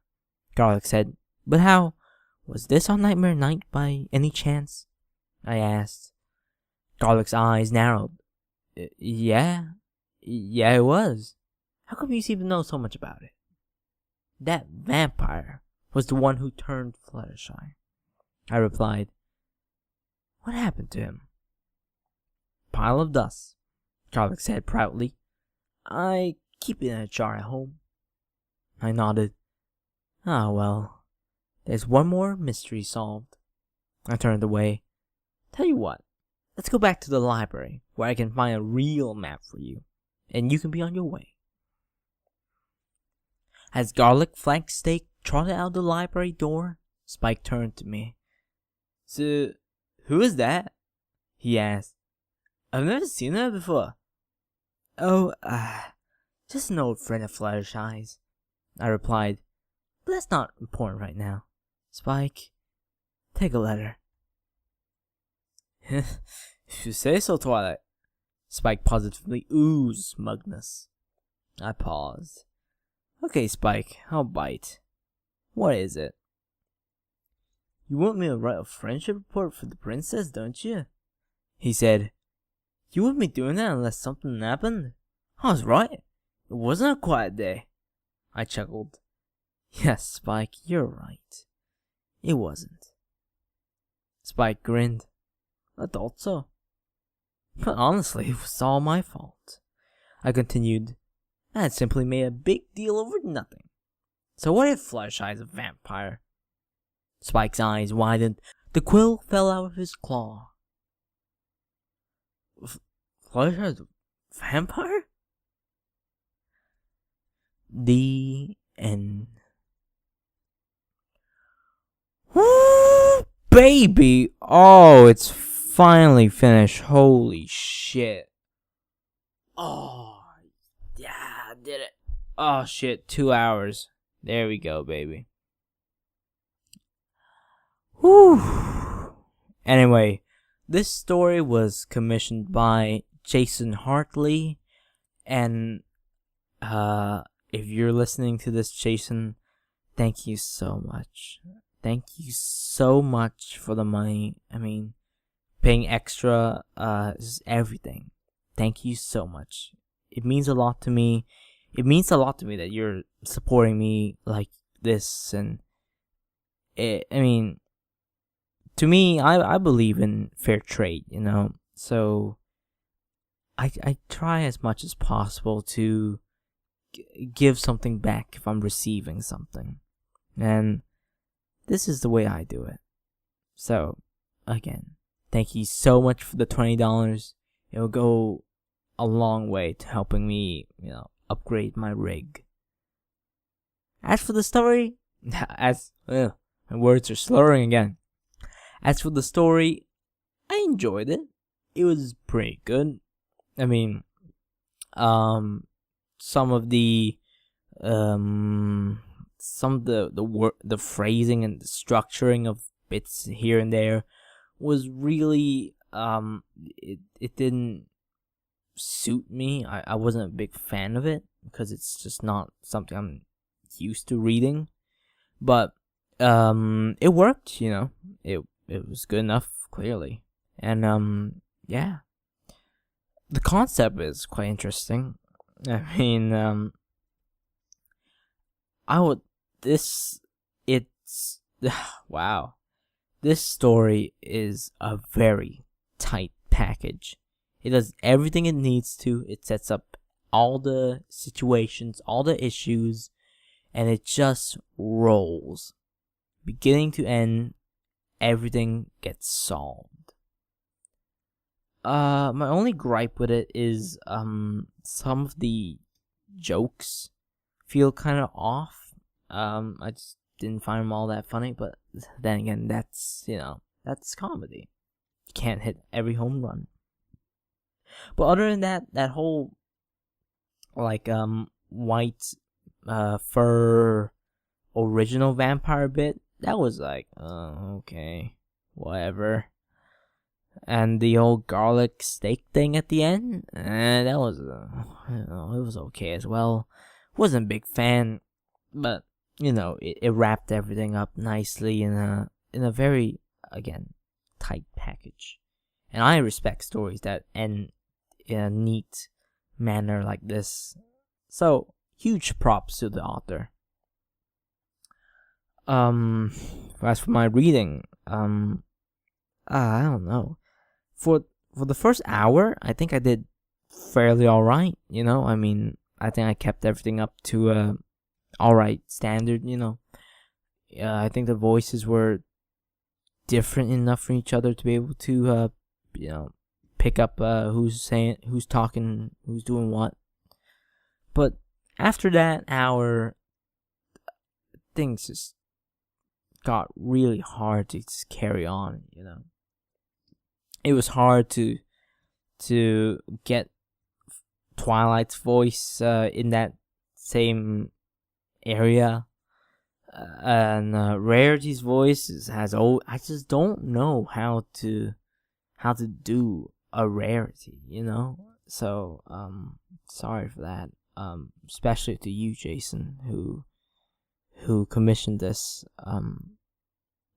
Garlic said. But how... Was this on Nightmare Night by any chance? I asked. Garlic's eyes narrowed. Yeah, it was. How come you seem to know so much about it? That vampire was the one who turned Fluttershy, I replied. What happened to him? Pile of dust, Garlic said proudly. I keep it in a jar at home. I nodded. Ah, well. There's one more mystery solved. I turned away. Tell you what, let's go back to the library, where I can find a real map for you, and you can be on your way. As Garlic Flanksteak trotted out the library door, Spike turned to me. So, who is that? He asked. I've never seen her before. Oh, just an old friend of Fluttershy's, I replied. But that's not important right now. Spike, take a letter. If you say so, Twilight. Spike positively oozed smugness. I paused. Okay, Spike, I'll bite. What is it? You want me to write a friendship report for the princess, don't you? He said. You wouldn't be doing that unless something happened? I was right. It wasn't a quiet day. I chuckled. Yes, Spike, you're right. It wasn't. Spike grinned. I thought so. But honestly, it was all my fault. I continued. That simply made a big deal over nothing. So what if Fluttershy is a vampire? Spike's eyes widened. The quill fell out of his claw. Fluttershy is a vampire? The end. Woo, baby! Oh, it's finally finished. Holy shit. Oh, yeah, I did it. Oh, shit, 2 hours. There we go, baby. Whew. Anyway, this story was commissioned by Jason Hartley, and if you're listening to this, Jason, thank you so much. Thank you so much for the money. I mean, paying extra is everything. Thank you so much. It means a lot to me. It means a lot to me that you're supporting me like this, and I mean, to me, I believe in fair trade, you know. So I try as much as possible to give something back if I'm receiving something, and this is the way I do it. So again, thank you so much for the $20. It will go a long way to helping me, you know, upgrade my rig. As for the story, my words are slurring again. As for the story, I enjoyed it. It was pretty good. I mean, some of the the phrasing and the structuring of bits here and there was really it didn't suit me. I wasn't a big fan of it because it's just not something I'm used to reading. But it worked, you know. It was good enough, clearly. And yeah. The concept is quite interesting. I mean, wow. This story is a very tight package. It does everything it needs to. It sets up all the situations, all the issues, and it just rolls. Beginning to end, everything gets solved. My only gripe with it is some of the jokes feel kind of off. I just didn't find them all that funny, but then again, that's comedy. You can't hit every home run. But other than that whole white fur original vampire bit, that was like, okay, whatever. And the old garlic steak thing at the end, that was, it was okay as well. Wasn't a big fan, but it wrapped everything up nicely in a very, again, tight package. And I respect stories that end in a neat manner like this. So huge props to the author. As for my reading, I don't know. For the first hour, I think I did fairly alright, I mean, I think I kept everything up to a alright standard, I think the voices were different enough from each other to be able to, pick up who's talking, who's doing what. But after that hour, things just got really hard to just carry on, It was hard to get Twilight's voice in that same area, and Rarity's voice I just don't know how to do a Rarity, So sorry for that. Especially to you, Jason, who commissioned this.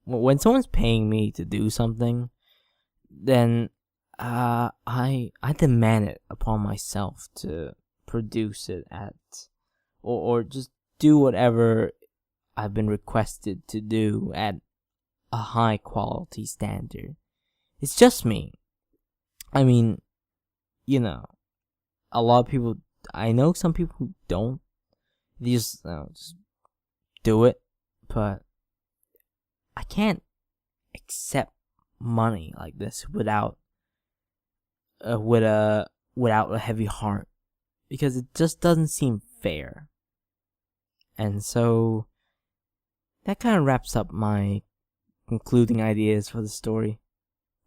When someone's paying me to do something, then I demand it upon myself to produce it or just do whatever I've been requested to do at a high quality standard. It's just me. I mean, a lot of people I know some people who don't. They just do it, but I can't accept money like this without a heavy heart, because it just doesn't seem fair. And so that kind of wraps up my concluding ideas for the story.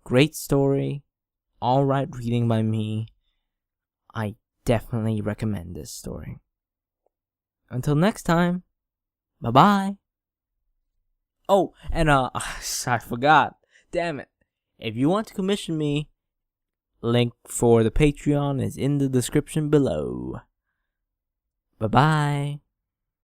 Great story, alright reading by me. I definitely recommend this story. Until next time, bye-bye. Oh, and I forgot. Damn it. If you want to commission me, link for the Patreon is in the description below. Bye-bye.